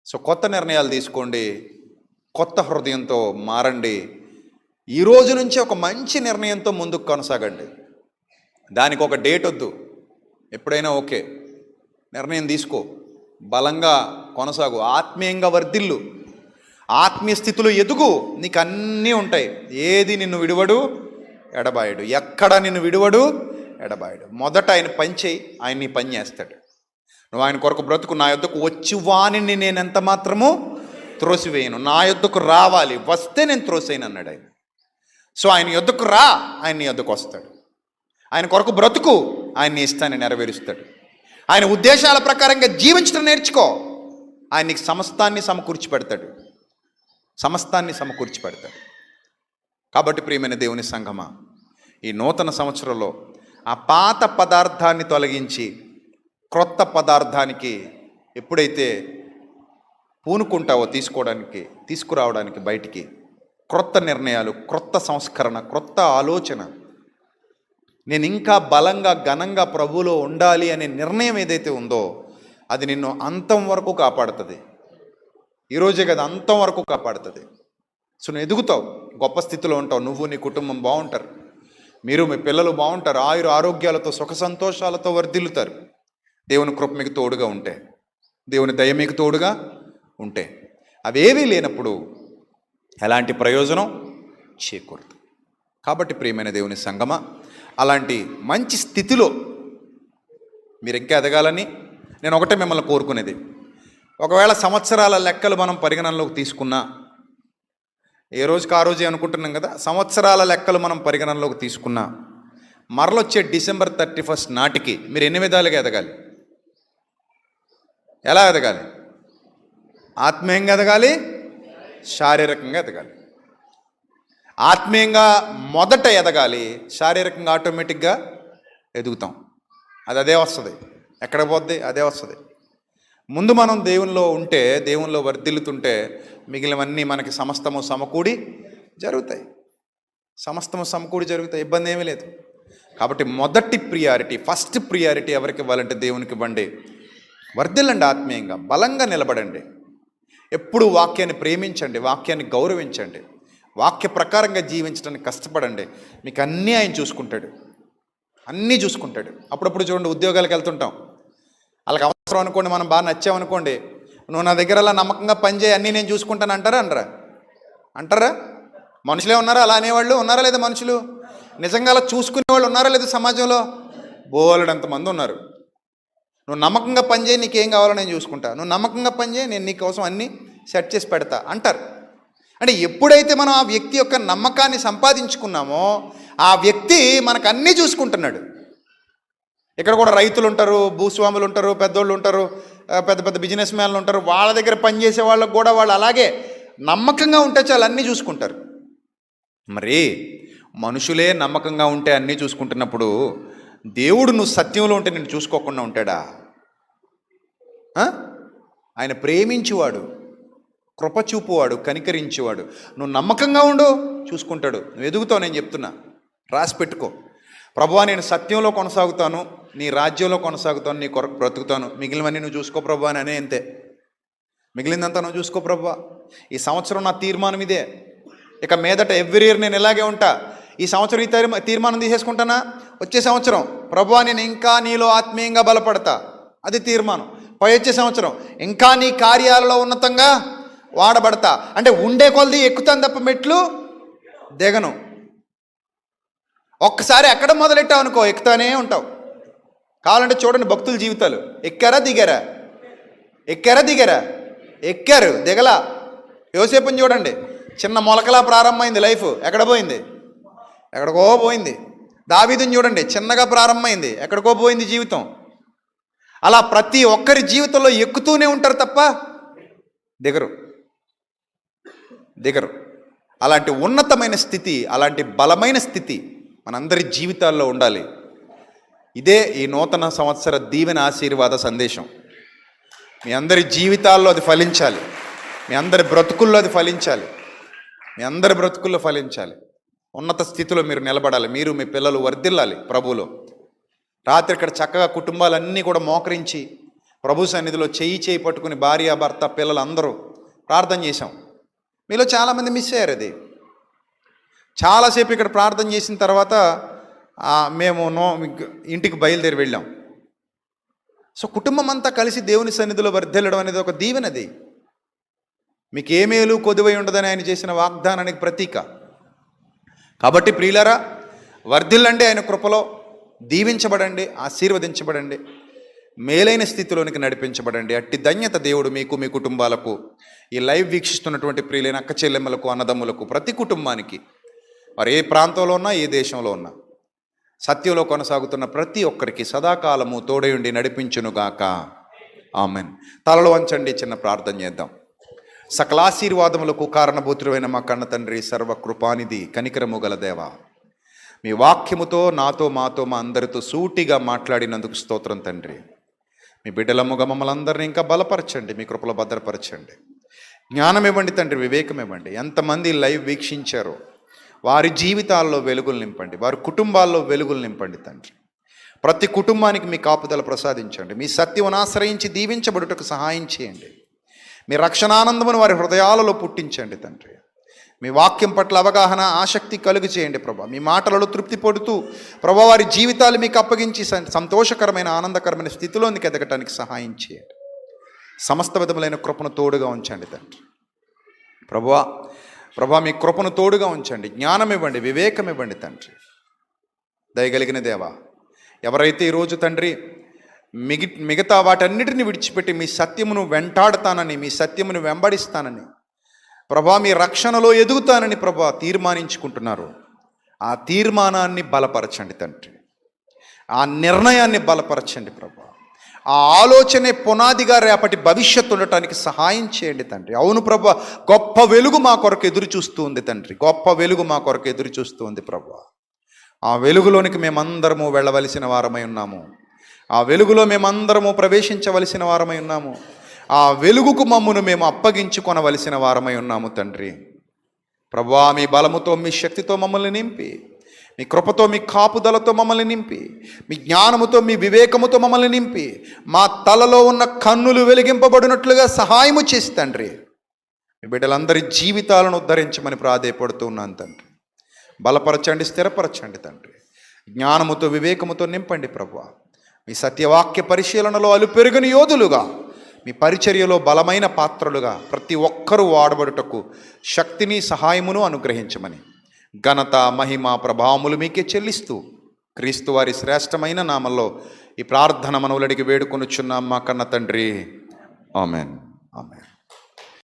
సో కొత్త నిర్ణయాలు తీసుకోండి, కొత్త హృదయంతో మారండి. ఈ రోజు నుంచి ఒక మంచి నిర్ణయంతో ముందుకు కొనసాగండి. దానికి ఒక డేట్ వద్దు, ఎప్పుడైనా ఓకే, నిర్ణయం తీసుకో, బలంగా కొనసాగు, ఆత్మీయంగా వర్ధిల్లు, ఆత్మీయ స్థితిలో ఎదుగు. నీకు అన్నీ ఉంటాయి. ఏది నిన్ను విడువడు, ఎడబాయడు. ఎక్కడ నిన్ను విడువడు, ఎడబాయడు. మొదట ఆయన పని చేయి, ఆయన నీ పని చేస్తాడు. నువ్వు ఆయన కొరకు బ్రతుకు. నా యొద్దకు వచ్చి వాణిని నేను ఎంత మాత్రము త్రోసివేయను. నా యొద్దకు రావాలి, వస్తే నేను త్రోసేయను అన్నాడు ఆయన. సో ఆయన యొద్దకు రా, ఆయన నీ యొద్దకు వస్తాడు. ఆయన కొరకు బ్రతుకు, ఆయన నీ ఇష్టాన్ని నెరవేరుస్తాడు. ఆయన ఉద్దేశాల ప్రకారంగా జీవించడం నేర్చుకో, ఆయన నీకు సమస్తాన్ని సమకూర్చి పెడతాడు, సమస్తాన్ని సమకూర్చి పెడతాడు. కాబట్టి ప్రియమైన దేవుని సంఘమా, ఈ నూతన సంవత్సరంలో ఆ పాత పదార్థాన్ని తొలగించి క్రొత్త పదార్థానికి ఎప్పుడైతే పూనుకుంటావో తీసుకురావడానికి బయటికి, క్రొత్త నిర్ణయాలు, క్రొత్త సంస్కరణ, క్రొత్త ఆలోచన, నేను ఇంకా బలంగా ఘనంగా ప్రభువులో ఉండాలి అనే నిర్ణయం ఏదైతే ఉందో అది నిన్ను అంతం వరకు కాపాడుతుంది. ఈరోజే కదా, అంతం వరకు కాపాడుతుంది. సో నువ్వు ఎదుగుతావు, గొప్ప స్థితిలో ఉంటావు, నువ్వు నీ కుటుంబం బాగుంటారు, మీరు మీ పిల్లలు బాగుంటారు, ఆరోగ్యాలతో సుఖ సంతోషాలతో వర్ధిల్లుతారు. దేవుని కృప మీకు తోడుగా ఉంటే, దేవుని దయ మీకు తోడుగా ఉంటే, అవేవీ లేనప్పుడు ఎలాంటి ప్రయోజనం చేకూరదు. కాబట్టి ప్రియమైన దేవుని సంగమా, అలాంటి మంచి స్థితిలో మీరు ఇంకా ఎదగాలని నేను ఒకటే మిమ్మల్ని కోరుకునేది. ఒకవేళ సంవత్సరాల లెక్కలు మనం పరిగణనలోకి తీసుకున్నా, ఏ రోజుకి ఆ రోజే అనుకుంటున్నాం కదా, సంవత్సరాల లెక్కలు మనం పరిగణనలోకి తీసుకున్నా మరలొచ్చే డిసెంబర్ 31 నాటికి మీరు ఎన్ని విధాలుగా ఎదగాలి? ఎలా ఎదగాలి? ఆత్మీయంగా ఎదగాలి, శారీరకంగా ఎదగాలి. ఆత్మీయంగా మొదట ఎదగాలి, శారీరకంగా ఆటోమేటిక్గా ఎదుగుతాం. అదే వస్తుంది. ఎక్కడ పోద్ది? అదే వస్తుంది. ముందు మనం దేవునిలో ఉంటే, దేవునిలో వర్ధిల్లుతుంటే మిగిలినవన్నీ మనకి సమస్తము సమకూడి జరుగుతాయి. సమస్తము సమకూడి జరుగుతాయి, ఇబ్బంది ఏమీ లేదు. కాబట్టి మొదటి ప్రియారిటీ, ఫస్ట్ ప్రియారిటీ ఎవరికి ఇవ్వాలంటే దేవునికి ఇవ్వండి. వర్ధిల్లండి, ఆత్మీయంగా బలంగా నిలబడండి. ఎప్పుడు వాక్యాన్ని ప్రేమించండి, వాక్యాన్ని గౌరవించండి, వాక్య ప్రకారంగా జీవించడానికి కష్టపడండి. మీకు అన్నీ ఆయన చూసుకుంటాడు, అన్నీ చూసుకుంటాడు. అప్పుడప్పుడు చూడండి, ఉద్యోగాలకు వెళ్తుంటాం, వాళ్ళకి అవసరం అనుకోండి, మనం బాగా నచ్చామనుకోండి, నువ్వు నా దగ్గర అలా నమ్మకంగా పనిచేయి, అన్నీ నేను చూసుకుంటాను అంటారా? అంటారా? మనుషులే ఉన్నారా అలా అనేవాళ్ళు? ఉన్నారా లేదా మనుషులు? నిజంగా అలా చూసుకునే వాళ్ళు ఉన్నారా లేదా సమాజంలో? బోలెడంతమంది ఉన్నారు. నువ్వు నమ్మకంగా పనిచేయి, నీకేం కావాలో నేను చూసుకుంటా, నువ్వు నమ్మకంగా పనిచేయి, నేను నీకోసం అన్నీ సెట్ చేసి పెడతా అంటారు. అంటే ఎప్పుడైతే మనం ఆ వ్యక్తి యొక్క నమ్మకాన్ని సంపాదించుకున్నామో ఆ వ్యక్తి మనకు అన్నీ చూసుకుంటున్నాడు. ఇక్కడ కూడా రైతులు ఉంటారు, భూస్వాములు ఉంటారు, పెద్దోళ్ళు ఉంటారు, పెద్ద పెద్ద బిజినెస్ మ్యాన్లు ఉంటారు. వాళ్ళ దగ్గర పనిచేసే వాళ్ళకు కూడా వాళ్ళు అలాగే నమ్మకంగా ఉంటే చాలు అన్నీ చూసుకుంటారు. మరి మనుషులే నమ్మకంగా ఉంటే అన్నీ చూసుకుంటున్నప్పుడు దేవుడు నువ్వు సత్యంలో ఉంటే నేను చూసుకోకుండా ఉంటాడా? ఆయన ప్రేమించువాడు, కృపచూపువాడు, కనికరించేవాడు. నువ్వు నమ్మకంగా ఉండు, చూసుకుంటాడు. నువ్వు ఎదుగుతావు, నేను చెప్తున్నా, రాసి పెట్టుకో. ప్రభువా, నేను సత్యంలో కొనసాగుతాను, నీ రాజ్యంలో కొనసాగుతాను, నీ కొరకు బ్రతుకుతాను, మిగిలినవన్నీ నువ్వు చూసుకో ప్రభువా అని అంతే. మిగిలిందంతా నువ్వు చూసుకో ప్రభువా. ఈ సంవత్సరం నా తీర్మానం ఇదే, ఇక మీదట ఎవ్రీ ఇయర్ నేను ఇలాగే ఉంటా. ఈ సంవత్సరం ఈ తీర్మానం తీసేసుకుంటానా, వచ్చే సంవత్సరం ప్రభువా నేను ఇంకా నీలో ఆత్మీయంగా బలపడతా, అది తీర్మానం. పై వచ్చే సంవత్సరం ఇంకా నీ కార్యాలలో ఉన్నతంగా వాడబడతా. అంటే ఉండే కొలది ఎక్కుతాను తప్ప మెట్లు దిగను. ఒక్కసారి ఎక్కడ మొదలెట్టావు అనుకో, ఎక్కుతానే ఉంటావు. కావాలంటే చూడండి భక్తుల జీవితాలు, ఎక్కారా దిగారా, ఎక్కారా దిగారా, ఎక్కారు దిగలా. యోసేపుని చూడండి, చిన్న మొలకలా ప్రారంభమైంది లైఫ్, ఎక్కడ పోయింది? ఎక్కడికో పోయింది. దావీదుని చూడండి, చిన్నగా ప్రారంభమైంది, ఎక్కడికో పోయింది జీవితం. అలా ప్రతి ఒక్కరి జీవితంలో ఎక్కుతూనే ఉంటారు తప్ప దిగరు. అలాంటి ఉన్నతమైన స్థితి, అలాంటి బలమైన స్థితి మనందరి జీవితాల్లో ఉండాలి. ఇదే ఈ నూతన సంవత్సర దీవెన ఆశీర్వాద సందేశం. మీ అందరి జీవితాల్లో అది ఫలించాలి, మీ అందరి బ్రతుకుల్లో అది ఫలించాలి, మీ అందరి బ్రతుకుల్లో ఫలించాలి. ఉన్నత స్థితిలో మీరు నిలబడాలి, మీరు మీ పిల్లలు వర్ధిల్లాలి ప్రభువులో. రాత్రి ఇక్కడ చక్కగా కుటుంబాలన్నీ కూడా మోకరించి ప్రభు సన్నిధిలో చేయి పట్టుకుని భార్య, భర్త, పిల్లలు అందరూ ప్రార్థన చేశాం. మీలో చాలామంది మిస్ అయ్యారు. అది చాలాసేపు ఇక్కడ ప్రార్థన చేసిన తర్వాత మేము ఇంటికి బయలుదేరి వెళ్ళాం. సో కుటుంబం అంతా కలిసి దేవుని సన్నిధిలో వర్ధిల్లడం అనేది ఒక దీవెనది. మీకు ఏ మేలు కొదువై ఉండదని ఆయన చేసిన వాగ్దానానికి ప్రతీక. కాబట్టి ప్రియులారా, వర్ధిల్లండి, ఆయన కృపలో దీవించబడండి, ఆశీర్వదించబడండి, మేలైన స్థితిలోనికి నడిపించబడండి. అట్టి ధన్యత దేవుడు మీకు, మీ కుటుంబాలకు, ఈ లైవ్ వీక్షిస్తున్నటువంటి ప్రియులైన అక్క చెల్లెమ్మలకు, అన్నదమ్ములకు, ప్రతి కుటుంబానికి, వారు ఏ ప్రాంతంలో ఉన్నా, ఏ దేశంలో ఉన్నా, సత్యంలో కొనసాగుతున్న ప్రతి ఒక్కరికి సదాకాలము తోడయుండి నడిపించునుగాక. ఆమెన్. తలలు వంచండి, చిన్న ప్రార్థన చేద్దాం. సకలాశీర్వాదములకు కారణభూతుడైన మా కన్న తండ్రి, సర్వకృపానిధి, కనికరము గల దేవ, మీ వాక్యముతో నాతో, మాతో, మా అందరితో సూటిగా మాట్లాడినందుకు స్తోత్రం తండ్రి. మీ బిడ్డలముగా మమ్మల్ని అందరినీ ఇంకా బలపరచండి, మీ కృపలో భద్రపరచండి. జ్ఞానం ఇవ్వండి తండ్రి, వివేకం ఇవ్వండి. ఎంతమంది లైవ్ వీక్షించారో వారి జీవితాల్లో వెలుగులు నింపండి, వారి కుటుంబాల్లో వెలుగులు నింపండి తండ్రి. ప్రతి కుటుంబానికి మీ కాపుదల ప్రసాదించండి. మీ సత్యమును ఆశ్రయించి దీవించబడుటకు సహాయం చేయండి. మీ రక్షణానందమును వారి హృదయాలలో పుట్టించండి తండ్రి. మీ వాక్యం పట్ల అవగాహన, ఆసక్తి కలుగు చేయండి ప్రభా. మీ మాటలలో తృప్తి పడుతూ ప్రభా వారి జీవితాలు మీకు అప్పగించి సంతోషకరమైన, ఆనందకరమైన స్థితిలోనికి ఎదగటానికి సహాయం చేయండి. సమస్త విధములైన కృపను తోడుగా ఉంచండి తండ్రి. ప్రభా మీ కృపను తోడుగా ఉంచండి. జ్ఞానం ఇవ్వండి, వివేకం ఇవ్వండి తండ్రి. దయగలిగిన దేవా, ఎవరైతే ఈరోజు తండ్రి మిగతా వాటన్నిటిని విడిచిపెట్టి మీ సత్యమును వెంటాడుతానని, మీ సత్యమును వెంబడిస్తానని ప్రభా, మీ రక్షణలో ఎదుగుతానని ప్రభా తీర్మానించుకుంటున్నారు, ఆ తీర్మానాన్ని బలపరచండి తండ్రి. ఆ నిర్ణయాన్ని బలపరచండి ప్రభా. ఆ ఆలోచనే పునాదిగా రేపటి భవిష్యత్తు ఉండటానికి సహాయం చేయండి తండ్రి. అవును ప్రభా, గొప్ప వెలుగు మా కొరకు ఎదురు చూస్తూ ఉంది తండ్రి, గొప్ప వెలుగు మా కొరకు ఎదురు చూస్తూ ఉంది ప్రభా. ఆ వెలుగులోనికి మేమందరము వెళ్ళవలసిన వారమై ఉన్నాము, ఆ వెలుగులో మేమందరము ప్రవేశించవలసిన వారమై ఉన్నాము, ఆ వెలుగుకు మమ్మును మేము అప్పగించుకొనవలసిన వారమై ఉన్నాము తండ్రి. ప్రభువా, మీ బలముతో, మీ శక్తితో మమ్మల్ని నింపి మీ కృపతో, మీ కాపుదలతో మమ్మల్ని నింపి, మీ జ్ఞానముతో, మీ వివేకముతో మమ్మల్ని నింపి, మా తలలో ఉన్న కన్నులు వెలిగింపబడినట్లుగా సహాయము చేసి తండ్రి, మీ బిడ్డలందరి జీవితాలను ఉద్ధరించమని ప్రాధేయపడుతూ ఉన్నాను తండ్రి. బలపరచండి, స్థిరపరచండి తండ్రి. జ్ఞానముతో, వివేకముతో నింపండి ప్రభువా. మీ సత్యవాక్య పరిశీలనలో అలుపెరుగని యోధులుగా, మీ పరిచర్యలో బలమైన పాత్రలుగా ప్రతి ఒక్కరూ వాడబడుటకు శక్తిని, సహాయమును అనుగ్రహించమని ఘనత, మహిమ, ప్రభావములు మీకే చెల్లిస్తూ క్రీస్తు వారి శ్రేష్టమైన నామంలో ఈ ప్రార్థన మనవులడికి వేడుకొనుచున్నాం మా కన్న తండ్రి. ఆమెన్. ఆమెన్.